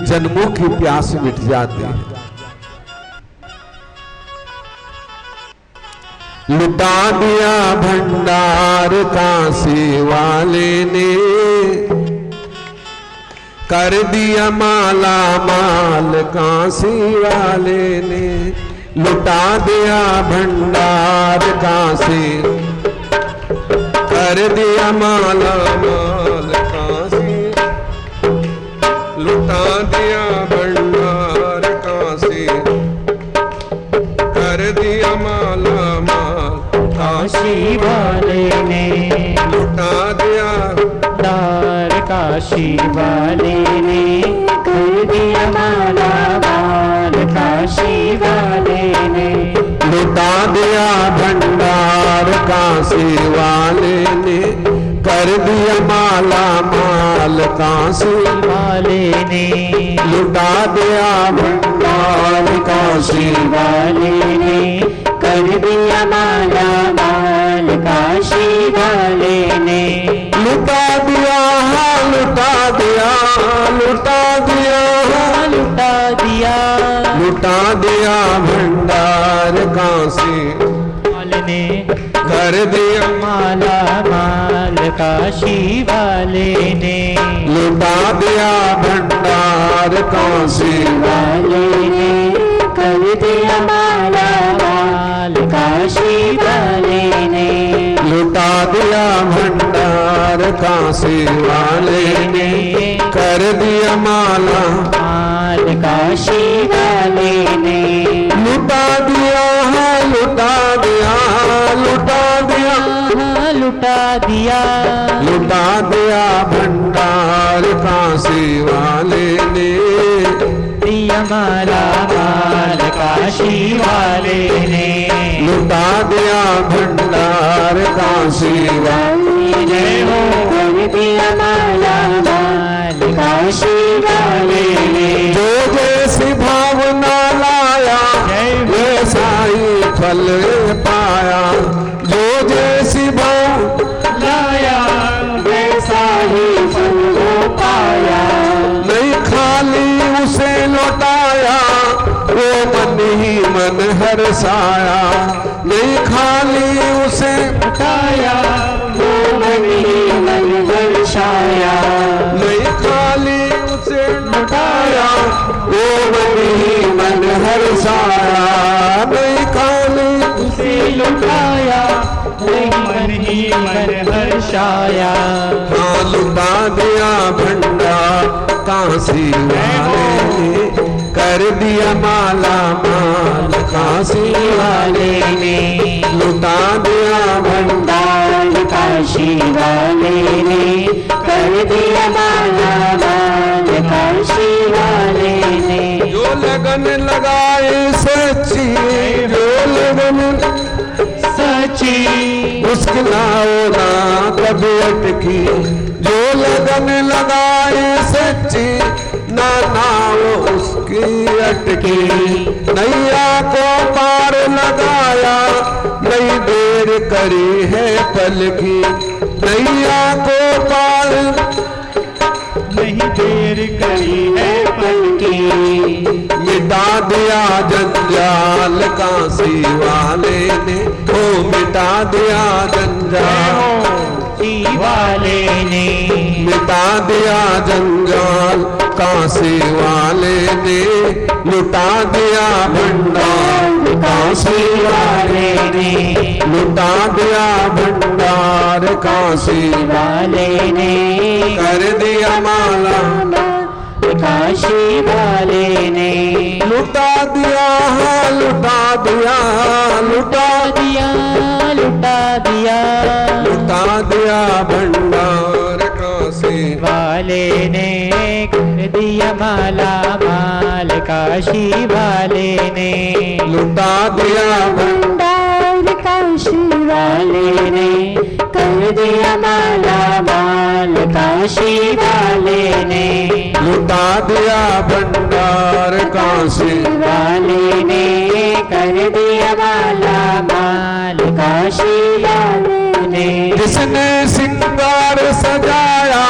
जन्मों की प्यास मिट जाती है। लुटा दिया भंडार काशी वाले ने, कर दिया माला माल काशी वाले ने। लुटा दिया भंडार काशी, कर दिया माला माल काशी। लुटा दिया भंडार काशी, कर दिया माला माल काशी वाले ने। लुटा दिया दार काशी वाले ने, कर दिया माला माल काशी वाले ने। लुटा दिया भंडार काशी वाले ने, कर दिया माला माल काशी वाले ने। लुटा दिया भंडार काशी वाले ने, कर दिया माला माल काशी वाले ने। लुटा दिया लुटा दिया लुटा दिया लुटा दिया लुटा दिया भंडार काशी वाले ने, कर दिया माला माल काशी वाले ने। लुटा दिया भंडार काशी वाले ने, कर दिया माला माल काशी वाले ने। लुटा दिया भंडार काशी वाले ने, कर दिया माला माल काशी वाले ने। लुटा दिया लुटा दिया लुटा दिया लुटा दिया लुटा दिया भंडार काशी वाले ने। दिया माला माल काशी वाले ने। लुटा दिया भंडार काशी वाले ने। कर दिया माला माल काशी वाले ने। जो जैसी भावना लाया वैसा ही फल पाया। जो जैसी भाव लाया वैसा ही फल पाया। नहीं खाली उसे लौटाया, वो मन ही मन हर्षाया। नहीं खाली उसे हटाया वो मन ही मन हर्षाया। नहीं खाली उसे लौटाया, वो मन ही मन हर्षाया। नहीं खाली उसे लुटाया वही मन ही मन हर्षाया। हाँ लुटा दिया भंडार काशी वाले ने कर दिया माला माल, काशी वाले ने लुटा दिया भंडार, काशी वाले ने कर दिया माला माल, काशी वाले ने जो लगन लगाए सच्ची, जो लगन सची उसकी नाव ना कभी अटकी, जो लगन लगाए सच्ची ना नाव उसकी अटकी, नैया को पार लगाया नई देर करी है पलकी, नैया को पार नहीं देर करी है पलकी, मिटा दिया जंजाल काशी वाले ने, ओ मिटा दिया जंजाल काशी वाले ने मिटा दिया जंजाल, काशी वाले ने लुटा दिया भंडार, काशी वाले ने लुटा दिया भंडार, काशी वाले ने कर दिया माला, काशी वाले ने लुटा दिया, लुटा दिया, लुटा दिया, लुटा दिया लुटा दिया भंडार, काशी वाले ने कर दिया माला माल, काशी वाले ने लुटा दिया भंडार, काशी वाले ने कर दिया माला माल, काशी वाले ने लुटा दिया भंडार, काशी वाले ने कर दिया माला माल, काशी वाले ने जिसने सिंगार सजाया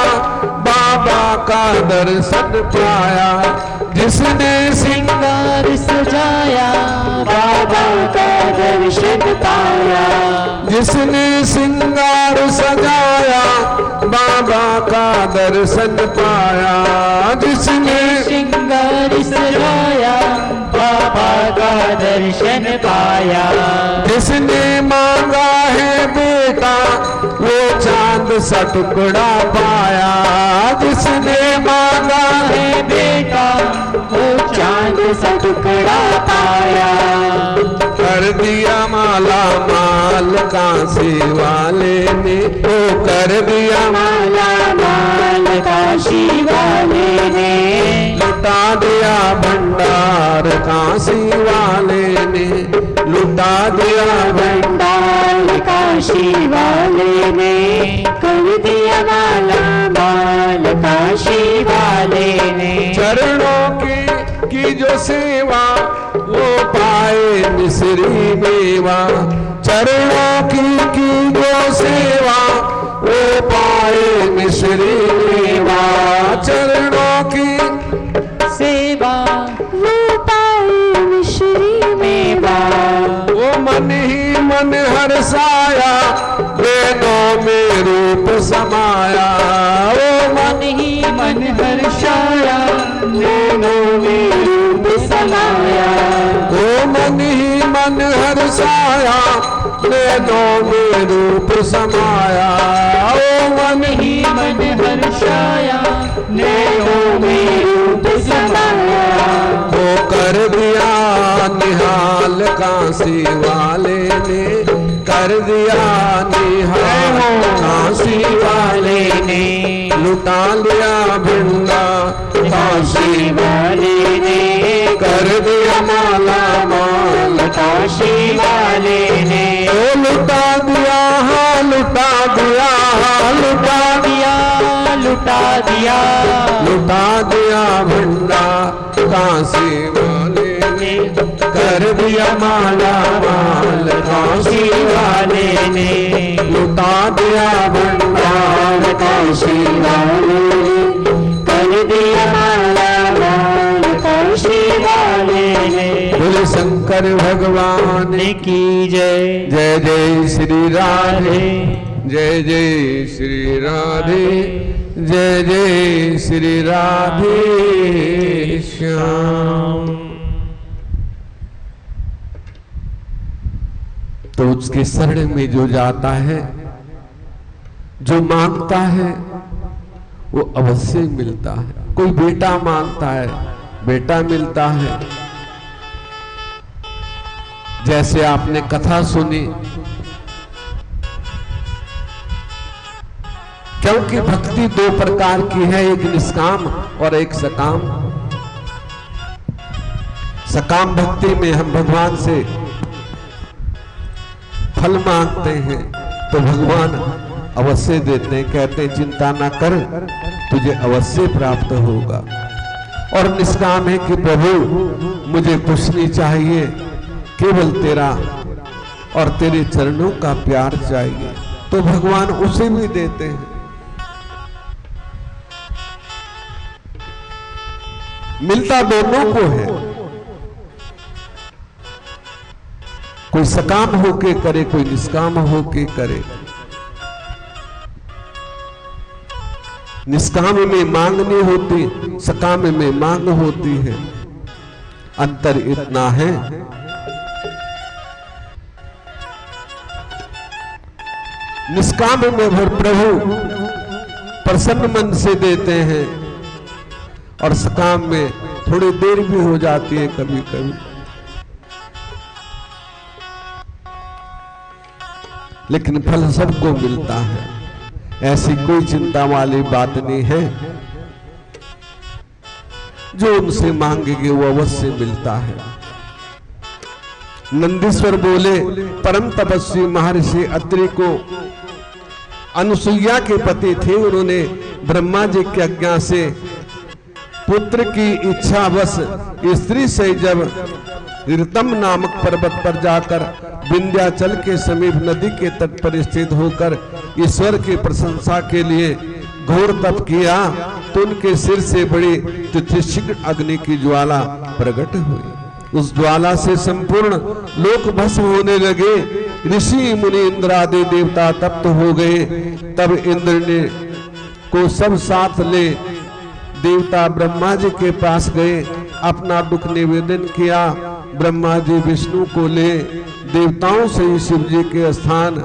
बाबा का दर्शन पाया, जिसने सिंगार सजाया बाबा का दर्शन पाया, जिसने सिंगार सजाया बाबा का दर्शन पाया, जिसने सिंगार सजाया बाबा का दर्शन पाया, जिसने मांगा है बेटा वो चांद सा टुकड़ा पाया, जिसने मांगा है बेटा वो चांद सा टुकड़ा पाया, कर दिया माला माल काशी वाले ने, ओ कर दिया माला माल, काशी वाले ने लुटा दिया भंडार, काशी वाले ने लुटा दिया भंडार, काशी वाले ने कर दिया माला माल, काशी वाले ने चरणों की जो सेवा वो पाए मिश्री मेवा, चरणों की जो सेवा वो पाए मिश्री मेवा, चरणों की सेवा वो पाए मिश्री मेवा, वो मन ही मन हर्षाया वेदों में रूप समाया, वो मन ही मन हर्षाया नैनों में रूप समाया, वो मन ही मन हर्षाया वेदों में रूप समाया, वो मन ही मन हर्षाया नैनों में रूप समाया, वो कर दिया निहाल काशी वाले ने, कर दिया निहाल काशी वाले ने लुटा लिया भंडार, काशी वाले ने कर दिया माला माल, काशी वाले ने ओ लुटा दिया, हाँ लुटा दिया, हाँ लुटा दिया, लुटा दिया, लुटा दिया भंडार, काशी वाले ने कर दिया माला माल, काशी वाले ने लुटा दिया भंडार, काशी वाले ने कर दिया माला माल, काशी वाले ने बोले शंकर भगवान की जय। जय जय श्री राधे, जय जय श्री राधे, जय जय श्री राधे श्याम। तो उसके शरण में जो जाता है, जो मांगता है वो अवश्य मिलता है। कोई बेटा मांगता है, बेटा मिलता है। जैसे आपने कथा सुनी, क्योंकि भक्ति दो प्रकार की है, एक निष्काम और एक सकाम। सकाम भक्ति में हम भगवान से फल मांगते हैं तो भगवान अवश्य देते हैं, कहते हैं चिंता ना कर, तुझे अवश्य प्राप्त होगा। और निष्काम है कि प्रभु मुझे कुछ नहीं चाहिए, केवल तेरा और तेरे चरणों का प्यार चाहिए, तो भगवान उसे भी देते हैं। मिलता दोनों को है, कोई सकाम होके करे, कोई निष्काम होके करे। निष्काम में मांग नहीं होती, सकाम में मांग होती है। अंतर इतना है, निष्काम में प्रभु प्रसन्न मन से देते हैं और सकाम में थोड़ी देर भी हो जाती है कभी कभी, लेकिन फल सबको मिलता है। ऐसी कोई चिंता वाली बात नहीं है, जो उनसे मांगेंगे वो अवश्य मिलता है। नंदीश्वर बोले, परम तपस्वी महर्षि अत्रि को अनुसुईया के पति थे, उन्होंने ब्रह्मा जी की आज्ञा से पुत्र की इच्छा बस स्त्री से जब ऋतम नामक पर्वत पर जाकर विंध्याचल के समीप नदी के तट पर स्थित होकर ईश्वर की प्रशंसा के लिए घोर तप किया, तो उनके सिर से बड़ी तिथिशीघ्र अग्नि की ज्वाला प्रकट हुई। उस ज्वाला से संपूर्ण लोक भस्म होने लगे। ऋषि मुनि इंद्र आदि देवता तप्त हो गए। तब इंद्र ने को सब साथ ले देवता ब्रह्मा जी के पास गए, अपना दुख निवेदन किया। ब्रह्मा जी विष्णु को ले देवताओं से ही शिव जी के स्थान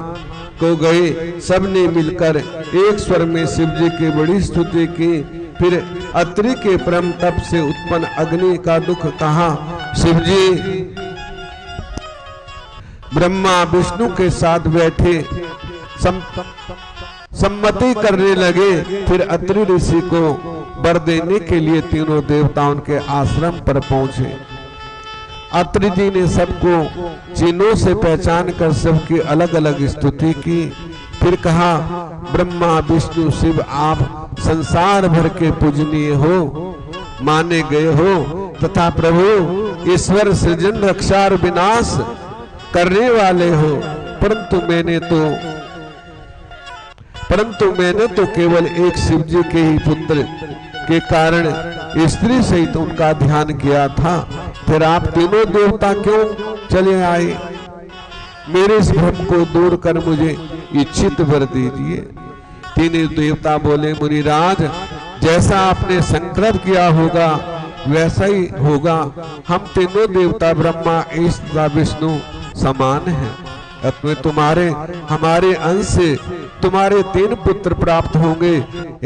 को गए। सबने मिलकर एक स्वर में शिव जी की बड़ी स्तुति की। फिर अत्रि के परम तप से उत्पन्न अग्नि का दुख कहा। शिव जी ब्रह्मा विष्णु के साथ बैठे सम्मति करने लगे। फिर अत्रि ऋषि को वर देने के लिए तीनों देवता उनके आश्रम पर पहुंचे। अत्रि जी ने सबको चिन्हों से पहचान कर सबकी अलग अलग स्तुति की। फिर कहा, ब्रह्मा विष्णु शिव आप संसार भर के पूजनीय हो, माने गए हो, तथा प्रभु ईश्वर सृजन रक्षा और विनाश करने वाले हो। परंतु मैंने तो केवल एक शिव जी के ही पुत्र के कारण स्त्री सहित उनका ध्यान किया था। फिर आप तीनों देवता क्यों चले आए? मेरे इस भ्रम को दूर कर मुझे इच्छित वर दीजिए। तीनों देवता बोले, मुनिराज जैसा आपने संकल्प किया होगा वैसा ही होगा। हम तीनों देवता ब्रह्मा ईश विष्णु समान हैं। अतः तुम्हारे हमारे अंश से तुम्हारे 3 पुत्र प्राप्त होंगे।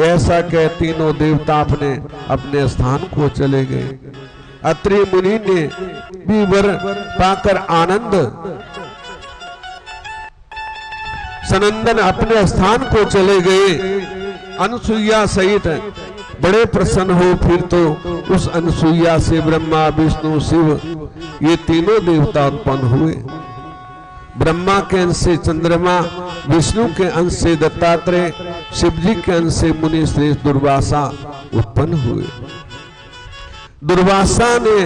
ऐसा कह तीनों देवता अपने अपने स्थान को चले गए। अत्रि मुनि ने भी वर पाकर आनंद सनंदन अपने स्थान को चले गए। अनुसुईया सहित बड़े प्रसन्न हो। फिर तो उस अनुसुईया से ब्रह्मा विष्णु शिव ये तीनों देवता उत्पन्न हुए। ब्रह्मा के अंश से चंद्रमा, विष्णु के अंश से दत्तात्रेय, शिव जी के अंश से मुनि श्रेष्ठ दुर्वासा उत्पन्न हुए। दुर्वासा ने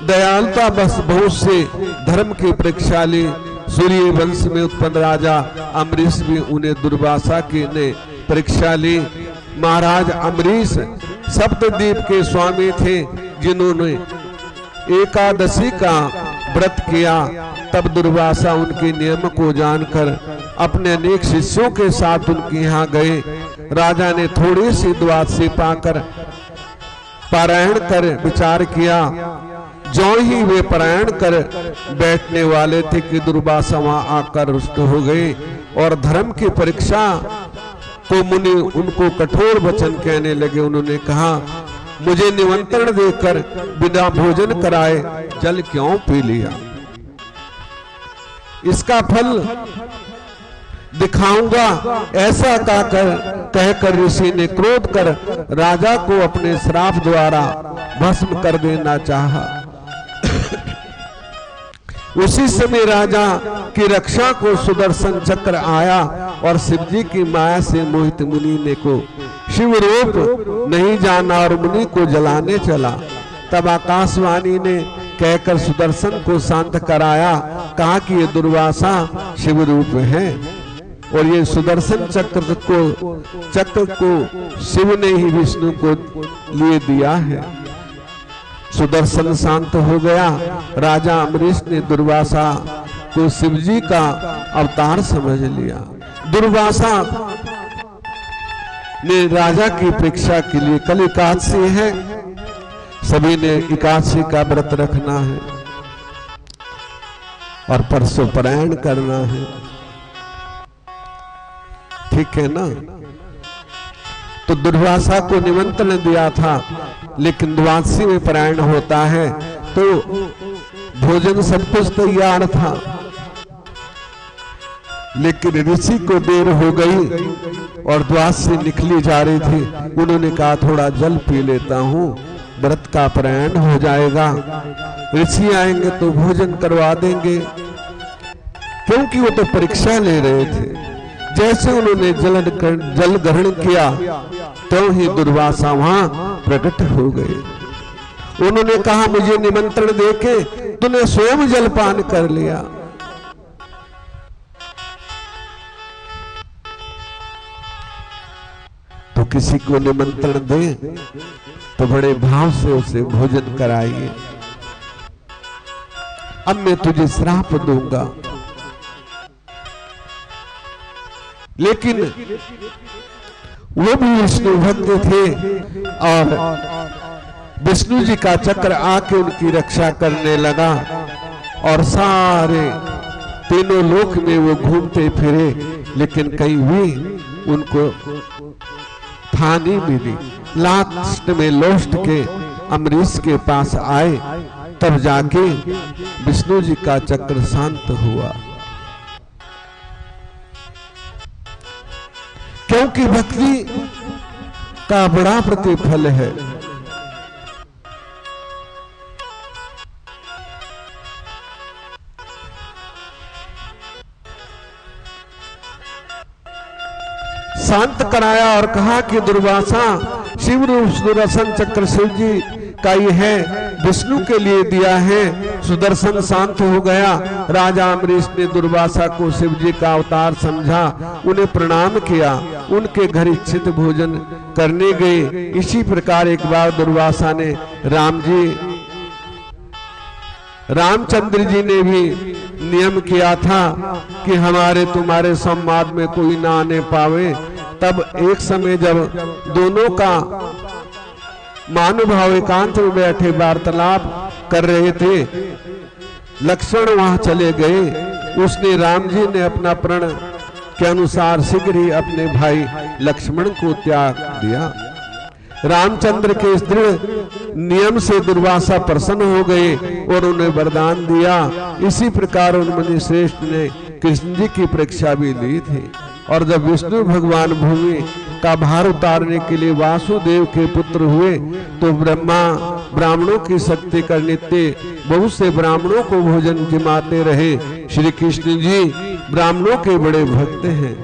दयालुता बस बहुत से धर्म की परीक्षा ली। सूर्य वंश में उत्पन्न राजा अमरीश भी उन्हें दुर्वासा की ने परीक्षा ली। महाराज अमरीश सप्तद्वीप के स्वामी थे, जिन्होंने एकादशी का व्रत किया। तब दुर्वासा उनके नियम को जानकर अपने अनेक शिष्यों के साथ उनके यहाँ गए। राजा ने थोड़ी सी द्वादशी पाकर पारायण कर विचार किया। जो ही वे पारायण कर बैठने वाले थे कि दुर्वासा वहां आकर रुष्ट हो गए और धर्म की परीक्षा को मुनि उनको कठोर वचन कहने लगे। उन्होंने कहा, मुझे निमंत्रण देकर बिना भोजन कराए जल क्यों पी लिया? इसका फल दिखाऊंगा, ऐसा कहकर ऋषि ने क्रोध कर राजा को अपने श्राप द्वारा भस्म कर देना चाहा। उसी समय राजा की रक्षा को सुदर्शन चक्र आया और शिव जी की माया से मोहित मुनि ने को शिव रूप नहीं जाना और मुनि को जलाने चला। तब आकाशवाणी ने कहकर सुदर्शन को शांत कराया, कहा कि ये दुर्वासा शिव रूप है और ये सुदर्शन चक्र को शिव ने ही विष्णु को लिए दिया है। सुदर्शन शांत हो गया। राजा अम्बरीश ने दुर्वासा को शिवजी का अवतार समझ लिया। दुर्वासा ने राजा की परीक्षा के लिए, कल एकादशी है, सभी ने एकादशी का व्रत रखना है और परसों पारायण करना है, ठीक है ना? तो दुर्वासा को निमंत्रण दिया था, लेकिन द्वादशी में पारायण होता है, तो भोजन सब कुछ तैयार था, लेकिन ऋषि को देर हो गई और द्वादशी निकली जा रही थी। उन्होंने कहा थोड़ा जल पी लेता हूं, व्रत का पारायण हो जाएगा, ऋषि आएंगे तो भोजन करवा देंगे, क्योंकि वो तो परीक्षा ले रहे थे। जैसे उन्होंने जल ग्रहण किया तो ही दुर्वासा वहां प्रकट हो गए। उन्होंने कहा मुझे निमंत्रण देके तूने स्वयं जलपान कर लिया। तो किसी को निमंत्रण दे तो बड़े भाव से उसे भोजन कराइए। अब मैं तुझे श्राप दूंगा, लेकिन वो भी विष्णु भक्त थे और विष्णु जी का चक्र आके उनकी रक्षा करने लगा और सारे तीनों लोक में वो घूमते फिरे, लेकिन कहीं भी उनको था नहीं मिली। लास्ट में लौट के अम्बरीश के पास आए, तब जाके विष्णु जी का चक्र शांत हुआ, क्योंकि भक्ति का बड़ा प्रतिफल है। शांत कराया और कहा कि दुर्वासा शिव रूप सुदर्शन चक्र शिव जी का ही है, विष्णु के लिए दिया है। सुदर्शन शांत हो गया। राजा अम्बरीश ने दुर्वासा को शिव जी का अवतार समझा, उन्हें प्रणाम किया, उनके घर इच्छित भोजन करने गए। इसी प्रकार एक बार दुर्वासा ने रामचंद्र जी ने भी नियम किया था कि हमारे तुम्हारे संवाद में कोई ना आने पावे। तब एक समय जब दोनों का महानुभाव एकांत में बैठे वार्तालाप कर रहे थे, लक्ष्मण वहां चले गए। उसने राम जी ने अपना प्रण के अनुसार शीघ्र ही अपने भाई लक्ष्मण को त्याग दिया। रामचंद्र के इस दृढ़ नियम से दुर्वासा प्रसन्न हो गए और उन्हें वरदान दिया। इसी प्रकार उन मुनि श्रेष्ठ ने कृष्ण जी की परीक्षा भी ली थी। और जब विष्णु भगवान भूमि का भार उतारने के लिए वासुदेव के पुत्र हुए, तो ब्राह्मणों की शक्ति कर नित्य बहुत से ब्राह्मणों को भोजन जिमाते रहे। श्री कृष्ण जी ब्राह्मणों के बड़े भक्त हैं।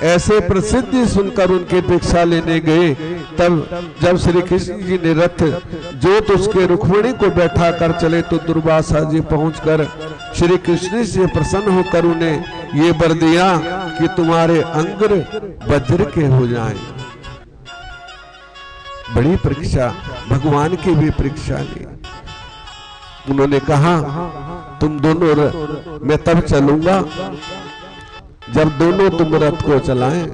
ऐसे प्रसिद्धि सुनकर उनके परीक्षा लेने गए। तब जब श्री कृष्ण जी ने रथ जोत उसके रुक्मिणी को बैठा कर चले, तो दुर्वासा जी पहुंचकर श्री कृष्ण से प्रसन्न होकर उन्हें ये वर दिया कि तुम्हारे अंग वज्र के हो जाएं। बड़ी परीक्षा, भगवान की भी परीक्षा ली। उन्होंने कहा तुम दोनों मैं तब चलूंगा जब दोनों तुम रथ को चलाएं।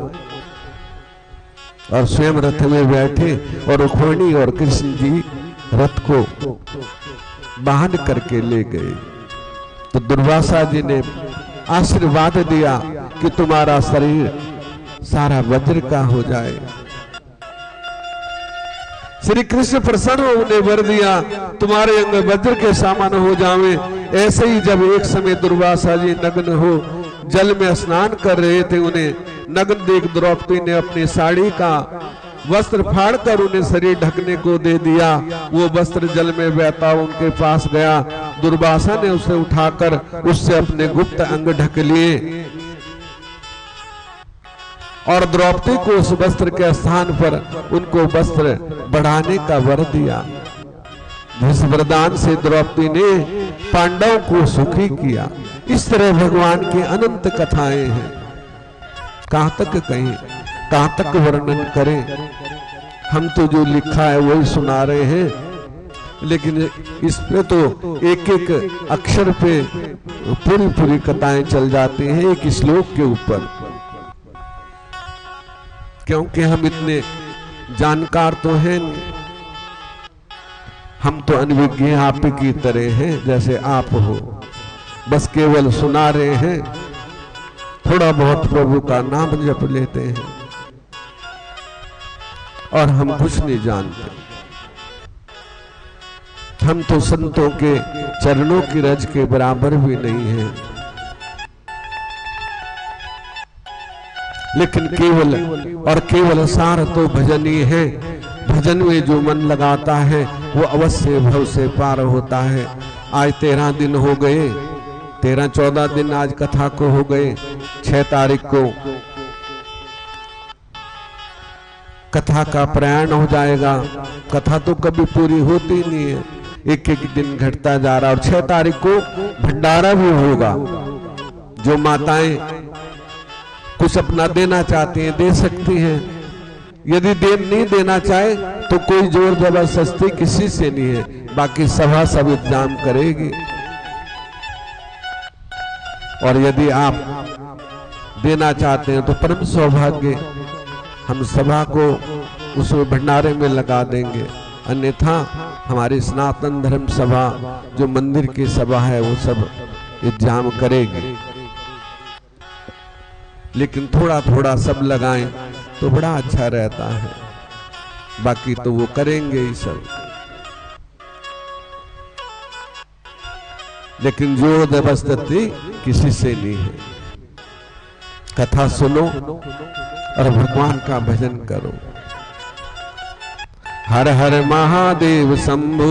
और स्वयं रथ में बैठे और रुक्मिणी और कृष्ण जी रथ को बांध करके ले गए। तो दुर्वासा जी ने आशीर्वाद दिया कि तुम्हारा शरीर सारा वज्र का हो जाए। श्री कृष्ण प्रसन्न हो उन्हें वर दिया, तुम्हारे अंग वज्र के सामान हो जावे। ऐसे ही जब एक समय दुर्वासा जी नग्न हो जल में स्नान कर रहे थे, उन्हें नग्न देख द्रौपदी ने अपनी साड़ी का वस्त्र फाड़कर उन्हें शरीर ढकने को दे दिया। वो वस्त्र जल में बहता उनके पास गया, दुर्वासा ने उसे उठाकर उससे अपने गुप्त अंग ढक लिए और द्रौपदी को उस वस्त्र के स्थान पर उनको वस्त्र बढ़ाने का वर दिया। जिस वरदान से द्रौपदी ने पांडवों को सुखी किया। इस तरह भगवान की अनंत कथाएं हैं, कहां तक कहें, कहां तक वर्णन करें। हम तो जो लिखा है वही सुना रहे हैं, लेकिन इस पे तो एक एक अक्षर पे पूरी पूरी कथाएं चल जाती हैं एक श्लोक के ऊपर, क्योंकि हम इतने जानकार तो हैं नहीं। हम तो अनविज्ञ आप की तरह हैं, जैसे आप हो, बस केवल सुना रहे हैं, थोड़ा बहुत प्रभु का नाम जप लेते हैं और हम कुछ नहीं जानते। हम तो संतों के चरणों की रज के बराबर भी नहीं हैं, लेकिन केवल और केवल सार तो भजन ही है। भजन में जो मन लगाता है वो अवश्य भव से पार होता है। आज 13 दिन हो गए, 13-14 दिन आज कथा को हो गए। 6 तारीख को कथा का प्रयाण हो जाएगा। कथा तो कभी पूरी होती नहीं है, एक एक दिन घटता जा रहा। और 6 तारीख को भंडारा भी होगा। जो माताएं कुछ अपना देना चाहती हैं दे सकती हैं, यदि नहीं देना चाहे तो कोई जोर जबरदस्ती किसी से नहीं है, बाकी सभा सब इंतजाम करेगी। और यदि आप देना चाहते हैं तो परम सौभाग्य, हम सभा को उस भंडारे में लगा देंगे। अन्यथा हमारी सनातन धर्म सभा जो मंदिर की सभा है वो सब इंतजाम करेगी। लेकिन थोड़ा थोड़ा सब लगाएं तो बड़ा अच्छा रहता है, बाकी तो वो करेंगे ही सब। लेकिन जोर जबरदस्ती किसी से नहीं है। कथा सुनो और भगवान का भजन करो। हर हर महादेव शंभु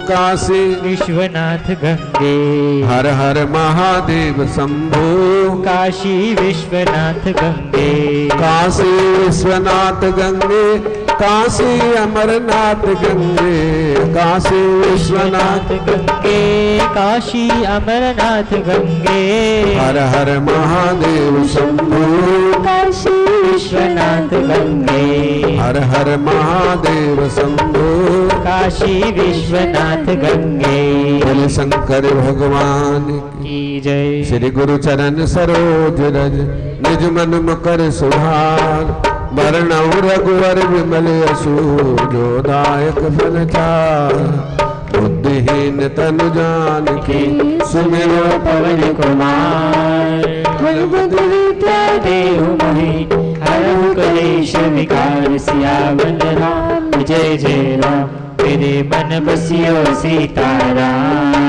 काशी विश्वनाथ गंगे, हर हर महादेव शंभु काशी विश्वनाथ गंगे, काशी विश्वनाथ गंगे, काशी अमरनाथ गंगे, काशी विश्वनाथ गंगे, काशी अमरनाथ गंगे। हर हर महादेव शंभु काशी विश्वनाथ गंगे, हर हर महादेव शंभु काशी विश्वनाथ गंगे। बोले शंकर भगवान की जय। श्री गुरु चरण सरोज रज निज मन मकर सुधार। वरणौ रघुवर विमल यशु जो दायक फल चार। बुद्धिहीन तनु जानकी सुमिरो पवन कुमार। गुरुबुद्ध विद्या देहु मोहि हरहु कलेश विकार। सियावन राम जय जय राम, तेरे मन बसियो सीताराम।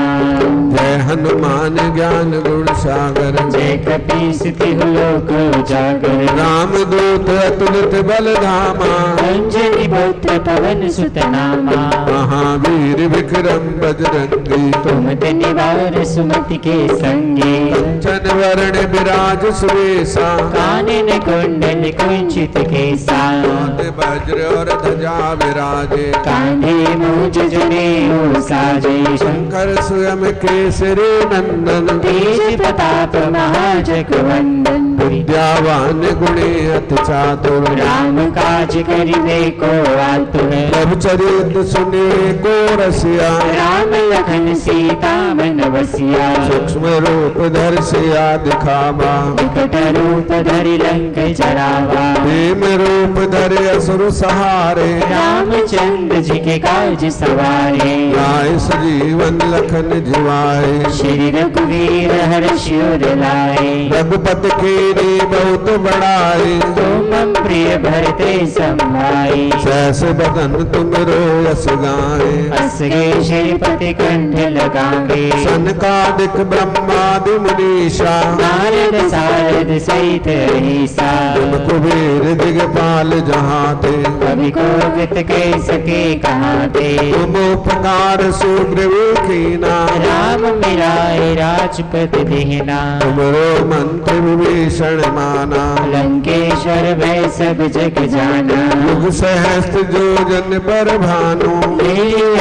जय हनुमान ज्ञान गुण सागर। जय कपीस तिहु लोक उजागर। राम दूत अतुलित बल धामा। अंजनी पुत्र पवन सुत नामा। महावीर विक्रम बजरंगी। तुमते निवार सुमति के संगी। कंचन वरण विराज सुवेशा। कानन कुंडल कुंचित केसा। हाथ वज्र और ध्वजा विराजे। कांधे मूंज जनेऊ साजे। शंकर स्वयं केसरी नंदन। तेज प्रताप महाजगवंदन। विद्यावान गुणी अति चातुर। राम काज करिबे को आतुर। प्रभु चरित सुने को रसिया। राम लखन सीता मन बसिया। सूक्ष्म रूप धर सिया दिखावा। विकट रूप धरि लंक जरावा। भीम रूप धरे असुर सहारे। रामचंद्र जी के काज सवारे। लाए सजीवन लखन जिवाए। श्री रघुवीर हर्ष शिवर लाए। रघुपत कीनी बहुत बड़ाई, तुम प्रिय भरते संभाई। सहस बदन तुमरो यस गाए, असगे श्रीपति कंठ लगावे। सनकादिक ब्रह्मादि मुनीषा, नारद सारद सहित अहिसा। तुम कुबेर दिगपाल जहाँ थे, कवि को कृत कह सके कहाँ थे। तुम उपकार सुग्रीव कीना, राम मिलाए राजपद देहना। तुमरो मंत्र विभीषण माना, लंकेश्वर भय सब जग जाना। युग सहस्त्र जो जन पर भानु,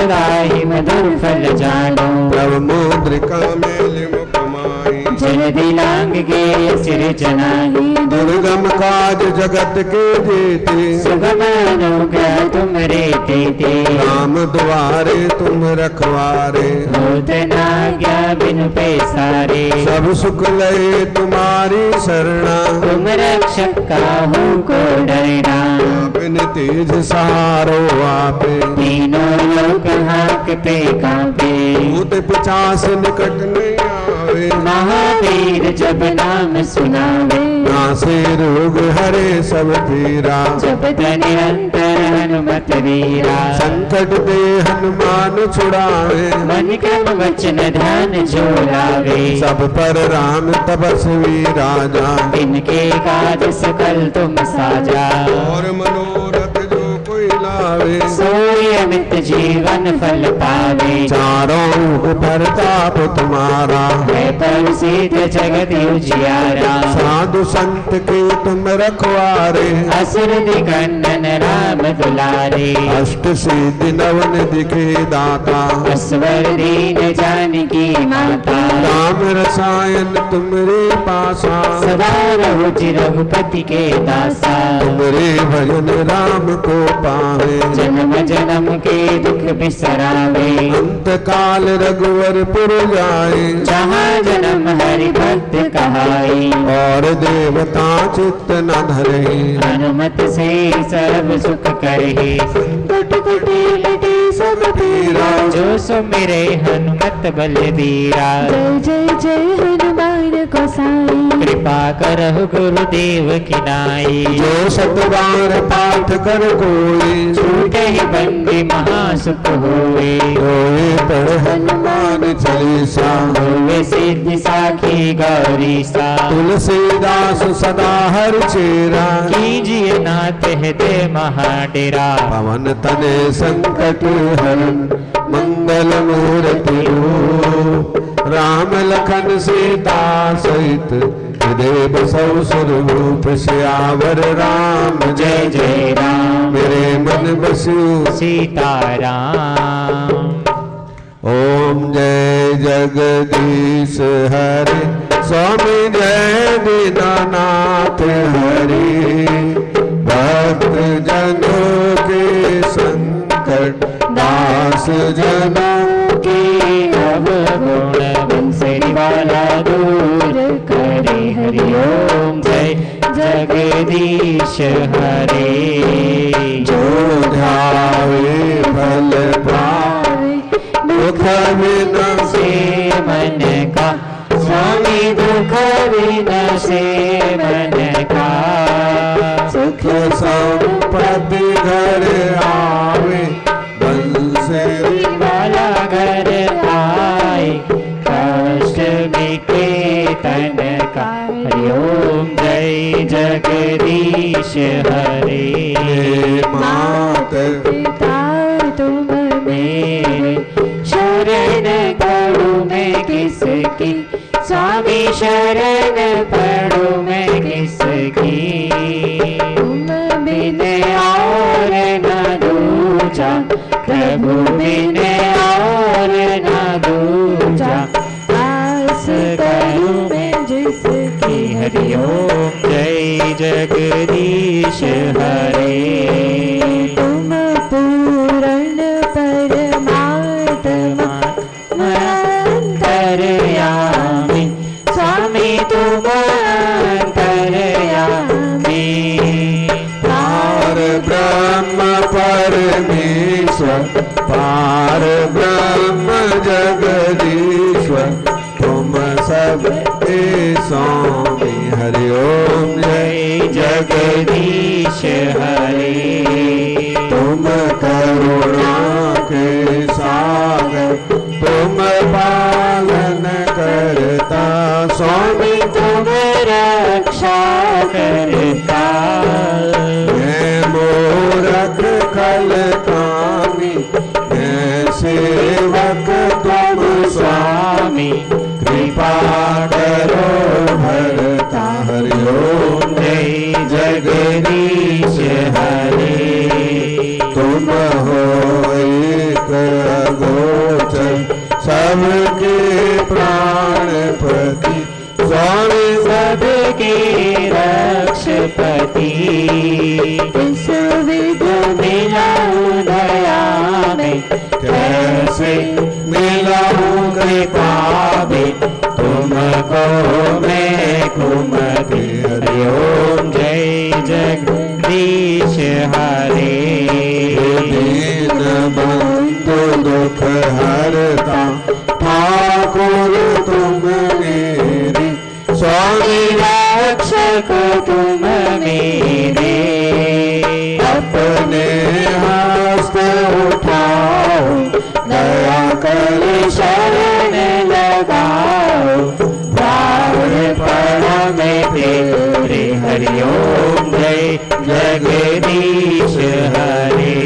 गाहि मधुर फल जानो। प्रभ मुद्रिका मेलि मुख माहि, जल दिलांग गे सिर जनाहि। दुर्गम काज जगत के जेते, सुगम अनुग्रह तुम रे देते। राम द्वारे तुम रखवारे, होत न आज्ञा बिनु पैसारे। सब सुख लय तुम्हारी शरणा, तुम रक्षक काहू को डरना। आपने तेज सहारो आपे, तीनों लोक हाक पे कांपे। भूत पिचास निकट नहीं आवे, महावीर जब नाम सुनावे। नासे रोग हरे सब पीरा, जपत निरंतर हनुमत वीरा। संकट दे हनुमान छुड़ावे, मन क्रम वचन ध्यान जो लावे। सब पर राम तपस्वी राजा, इनके काज सकल तुम साजा। और मनोरथ जो कोई लावे, सोई अमित जीवन फल पावे। चारों युग प्रताप तुम्हारा, है पर सिद्ध जगत उजियारा। साधु संत के तुम रखवारे, असुर दिगंधन राम दुलारे। अष्ट सिद्धि नवन दिखे दाता, अस्वर दीन जानकी माता। राम रसायन तुमरे पासा, सदा रहो रघुपति के दासा। तुमरे भजन राम को पावे, जन्म जन्म के दुख बिसरावे। अंत काल रघुवर पुर जाए, जहाँ जन्म हरि भक्त कहाई। और देवता चित्त न धरे, हनुमत से सर्व सुख करहि। कट कटे लटे सब पीरा, जो सुमिरे हनुमत बलबीरा। जय जय जय हनुमान गोसाई। कृपा करहु गुरुदेव की नाई। जो सतबार पाठ कर कोई, छूटे ही बंदी महासुख होए। रोए पढ़ हनुमान चालीसा, होवे सिद्धि साखी गौरीसा। तुलसीदास सदा हर चेरा, कीजिए नाथ हृदय महाडेरा। पवन तने संकट हरन, मंगल मूर्ति रूप। राम लखन सीता सहित, हृदय बसौ स्वरूप। सियावर राम जय जय राम। मेरे मन बसु सीताराम। ओम जय जगदीश हरे, स्वामी जय दीनानाथ हरे। भक्त जनों के संकट, दास जनों के अवगुण बंसरी वाला दूर करे। हरि ओम जय जगदीश हरे। जो ध्यावे फल पावे, दुख विनाशे से मन का स्वामी दुख विनाशे मन का। सुख संपत्ति घर आवे, बंसरी वाला घर आए। कष्ट मिटे तन का। हरि ओम जय जगदीश हरे। मात पिता तुम मेरे शरण पड़ू मैं किसकी। स्वामी शरण पड़ू मैं किसकी। तुम बिन और न दूजा, प्रभु बिन और न दूजा। आस करूं मैं जिसकी। हरि ओम जय जगदीश हरे। तुम पूर्ण परमात्मा अंतर्यामी। स्वामी तुम अंतर्यामी। पार ब्रह्म परमेश्वर, पार ब्रह्म जगदीश्वर। तुम सब के स्वामी हरि ओम जय जगदीश हरे। तुम करुणा के सागर तुम पालन करता स्वामी तुम रक्षा करता। मैं मूरख खल कामी मैं सेवक तुम स्वामी कृपा करो भरता हरि ओम जय जगदीश हरे। तुम हो एक गोचर सबके प्राणपति स्वामी सबके रक्षपति। इस विध मिलाऊं दया में कैसे मिलाऊं कृपा में तुमको मैं कुमति। हरि ओम जय जगदीश हरे। दीन बंधु दुख हरता ठाकुर तुम मेरे स्वामी रक्षक तुम मेरे। अपने हस्त उठाओ दया कर शरण लगाओ प्राण पड़ा में तेरे। हरि ओम जय जगदीश हरे।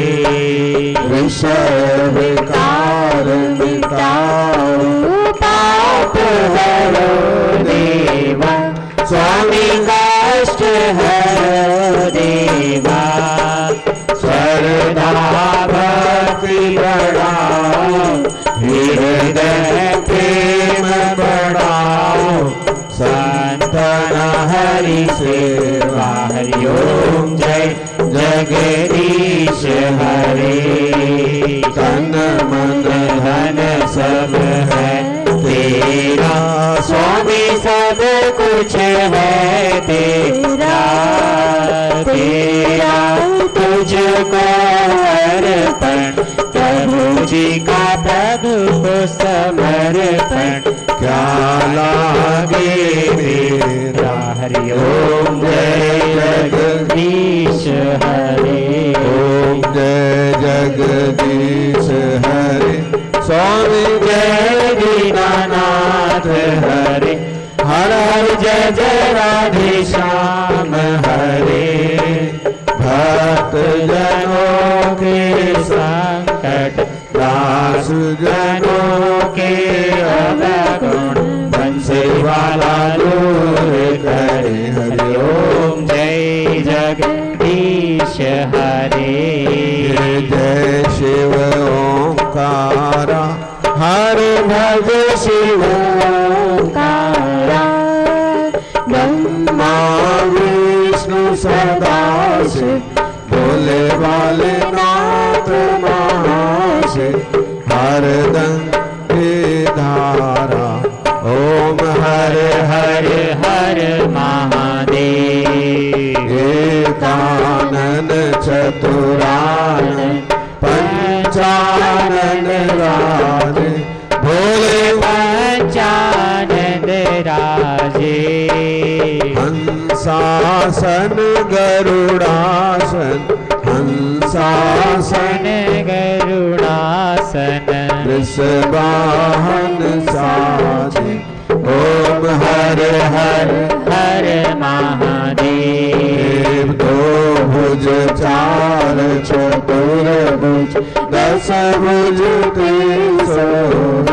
विषय विकार मिटाओ पाप हरो देवा स्वामी कष्ट हरो देवा। श्रद्धा भक्ति बढ़ाओ हृदय प्रेम बढ़ाओ संतन हरि सेवा। हरि ओम जय जगदीश हरे। तन मन धन सब है तेरा स्वामी सब कुछ है तेरा। तेरा तुझको अर्पण प्रभु जी का प्रभु को समर्पण क्या लागे मेरा। हरि ओम जय जगदीश हरे। ओम जय जगदीश हरे स्वामी जय दीनानाथ हरे। हर हर जय जय राधे श्याम हरे। भक्त जनों के संकट दास जनों के अवगुण बंसी वाला दूर करे। हरि ओम जय जगदीश हरे। जय शिव ओंकारा हर भज शिव ओंकारा ब्रह्मा विष्णु सदा शिव भोले वाले नाथ महाशिव हरदम की धारा ओम हर हर हर महादेव। एकानन चतुरानन पंचानन राजे भोले पंचानंद राजे। हंसासन गरुड़ासन हंसासन गरुड़ासन वृषवाहन साजे ओम हर हर हर महादेव। दो भुज चार चतुर्भुज दस भुज त्रिशूल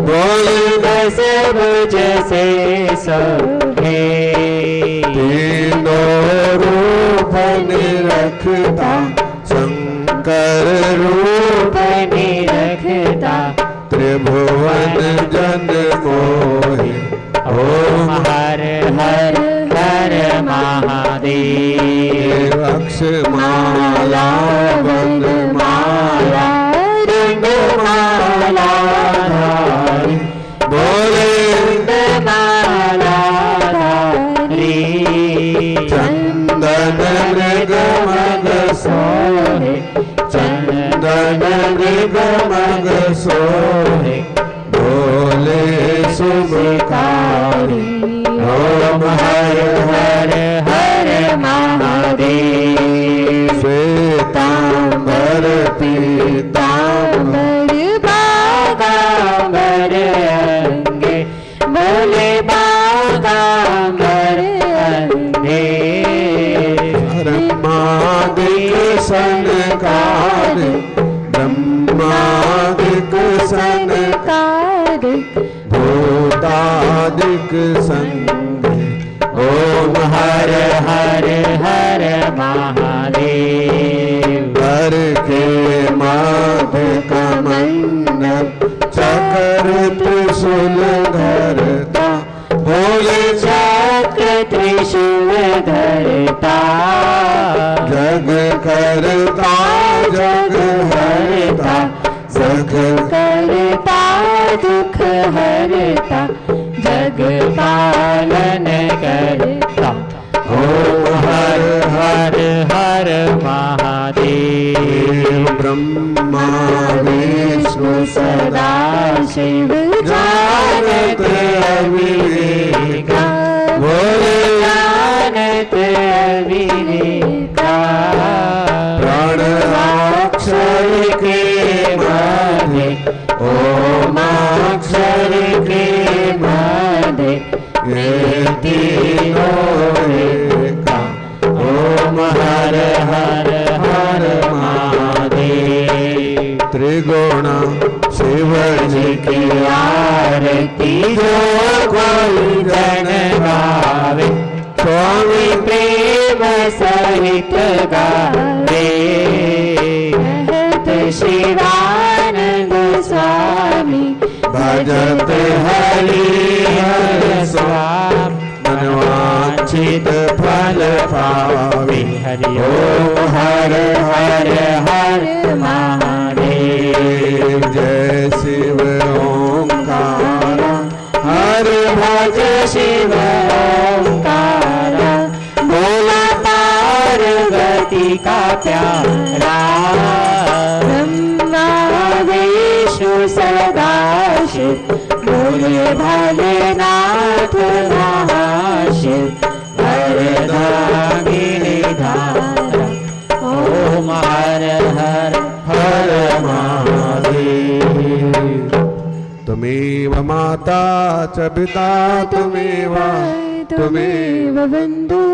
बोले दस भुज से सोहे। तीनों रूप निरखता शंकर रूप निरखता त्रिभुवन जन मोहि ओम हर हर हर महादेव। अक्षमाला वनमाला रंग माला धारी बोले माला धारी। चंदन मृग मग सोहे चंदन मृग मग सोहे बोले शुभकारी ओम हर हर हर महादेव। श्वेतांबर पीतांबर बागांबर अंगे बोले बागांबर अंगे। ब्रह्मादिक सनकार ब्रह्मादिक सनकार भूतादिक संगे। ओम हर हर हर महादेव। हर के माध कमंडल चक्र त्रिशूल धरता भोले चक्र त्रिशूल धरता जग करता जग हरता जग करता दुख हरता जग पालन करता। ओम हर हर हर महादेव। ब्रह्मा विष्णु सदा शिव जानत अविवेका बोले जानत अविवेका। प्राणाक्षर के मध्य ओमाक्षर के मध्य ये तीनों एका। ओम हर हर हर महादेव। त्रिगुण शिव जी की आरती जो कोई जन गावे स्वामी प्रेम सहित गावे। शिवानंद स्वामी भजत हरि हर स्वामी मनवांछित फल पावे। हरि ओम हर हर हर महादेव। जय शिव ओंकार हर भज शिव ओंकार भोला पार्वती का प्यारा। ब्रह्मा विष्णु सदा शिव बोले भोलेनाथ महाशिव वरदागिनी धारा। ओम हर हर हर महादेव। त्वमेव माता च पिता त्वमेव त्वमेव बन्धु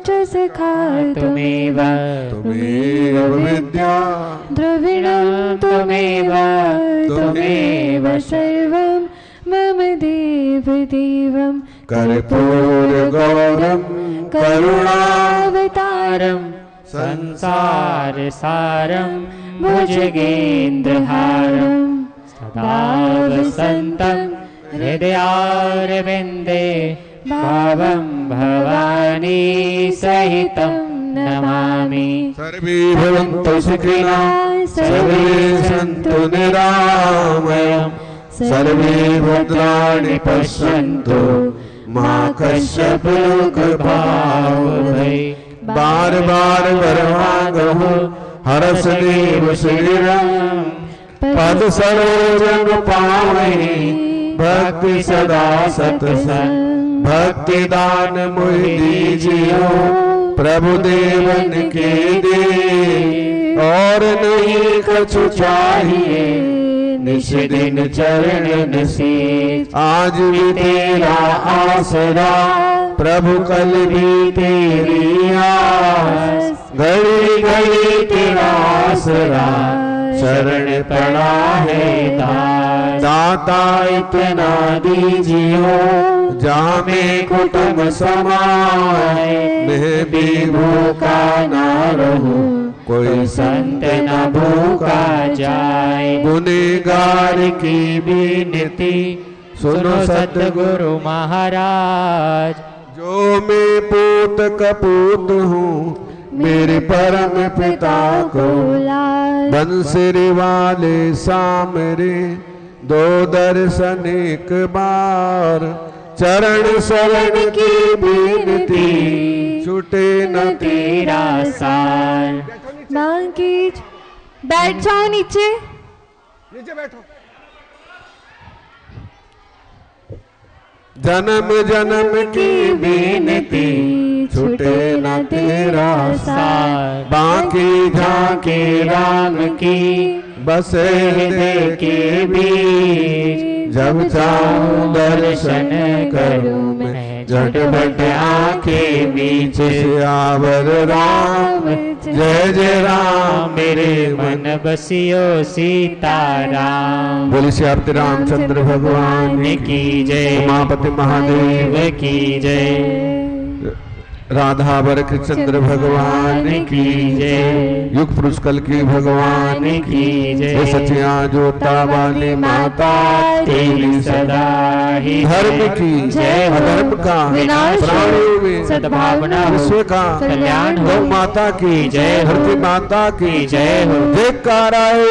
च सखा त्वमेव त्वमेव विद्या द्रविणं त्वमेव त्वमेव सर्वं मम देवदेवं कर्पूरगौरं करुणावतारं संसार सारं भुजगेन्द्रहारं सदा वसन्तं हृदयारविन्दे भावं भवानी सहितं नमामि। सर्वे भवन्तु सुखिनः सर्वे सन्तु निरामयम् सर्वे भद्राणि पश्यन्तु मा कश्चित् दुःखभाग्भवेत्। बार बार वरमागहो हरसदेव शरीरम् पद सरोजं पावहि भक्ति सदा सत्संग। भक्ति दान मुझे दीजियो प्रभु देवन के दे और नहीं कछु चाहिए निश दिन चरण नसीब। आज भी तेरा आसरा प्रभु कल भी तेरी आस घड़ी घड़ी तेरा आसरा शरण पड़ा है दास। दाता इतना दीजियो जामे कुटुंब समाए मैं भी भूखा ना रहूं कोई संत न भूखा जाए। गुनेगार की विनती सुनो सतगुरु महाराज। जो मैं पूत कपूत हूँ मेरे परम पिता को बंसरी वाले सामरे दो दर्शन एक बार चरण शरण की विनती छूटे न तेरा सार। बाकी बैठ जाओ नीचे। नीचे बैठो। जन्म जन्म की बिनती छूटे न तेरा साथ, बाकी झांकी राम की बसे हृदय के बीच, जब चाहूं दर्शन करूं मैं झटपट आंखें बीच, सियावर राम जय जय राम मेरे मन बसियो सीताराम। बोले श्री रामचंद्र भगवान की जय, उमापति महादेव की जय, राधा वर कृष्णचंद्र भगवान की जय, युग पुरुष कल की भगवान की जय, सचिया जोता वाली माता तेरी सदा ही धर्म की जय हो, अधर्म का विनाश हो, प्राणियों में सद्भावना हो, विश्व का कल्याण हो, गौ माता की जय हो, धरती माता की जय हो, जयकार आए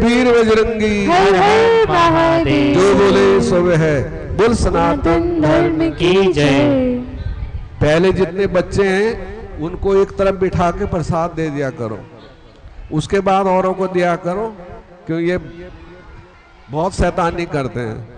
वीर बजरंगी, हर हर महादेव, जो बोले सो है बोल सनातन धर्म की जय। पहले जितने बच्चे हैं उनको एक तरफ बिठा के प्रसाद दे दिया करो, उसके बाद औरों को दिया करो, क्यों ये बहुत शैतानी करते हैं।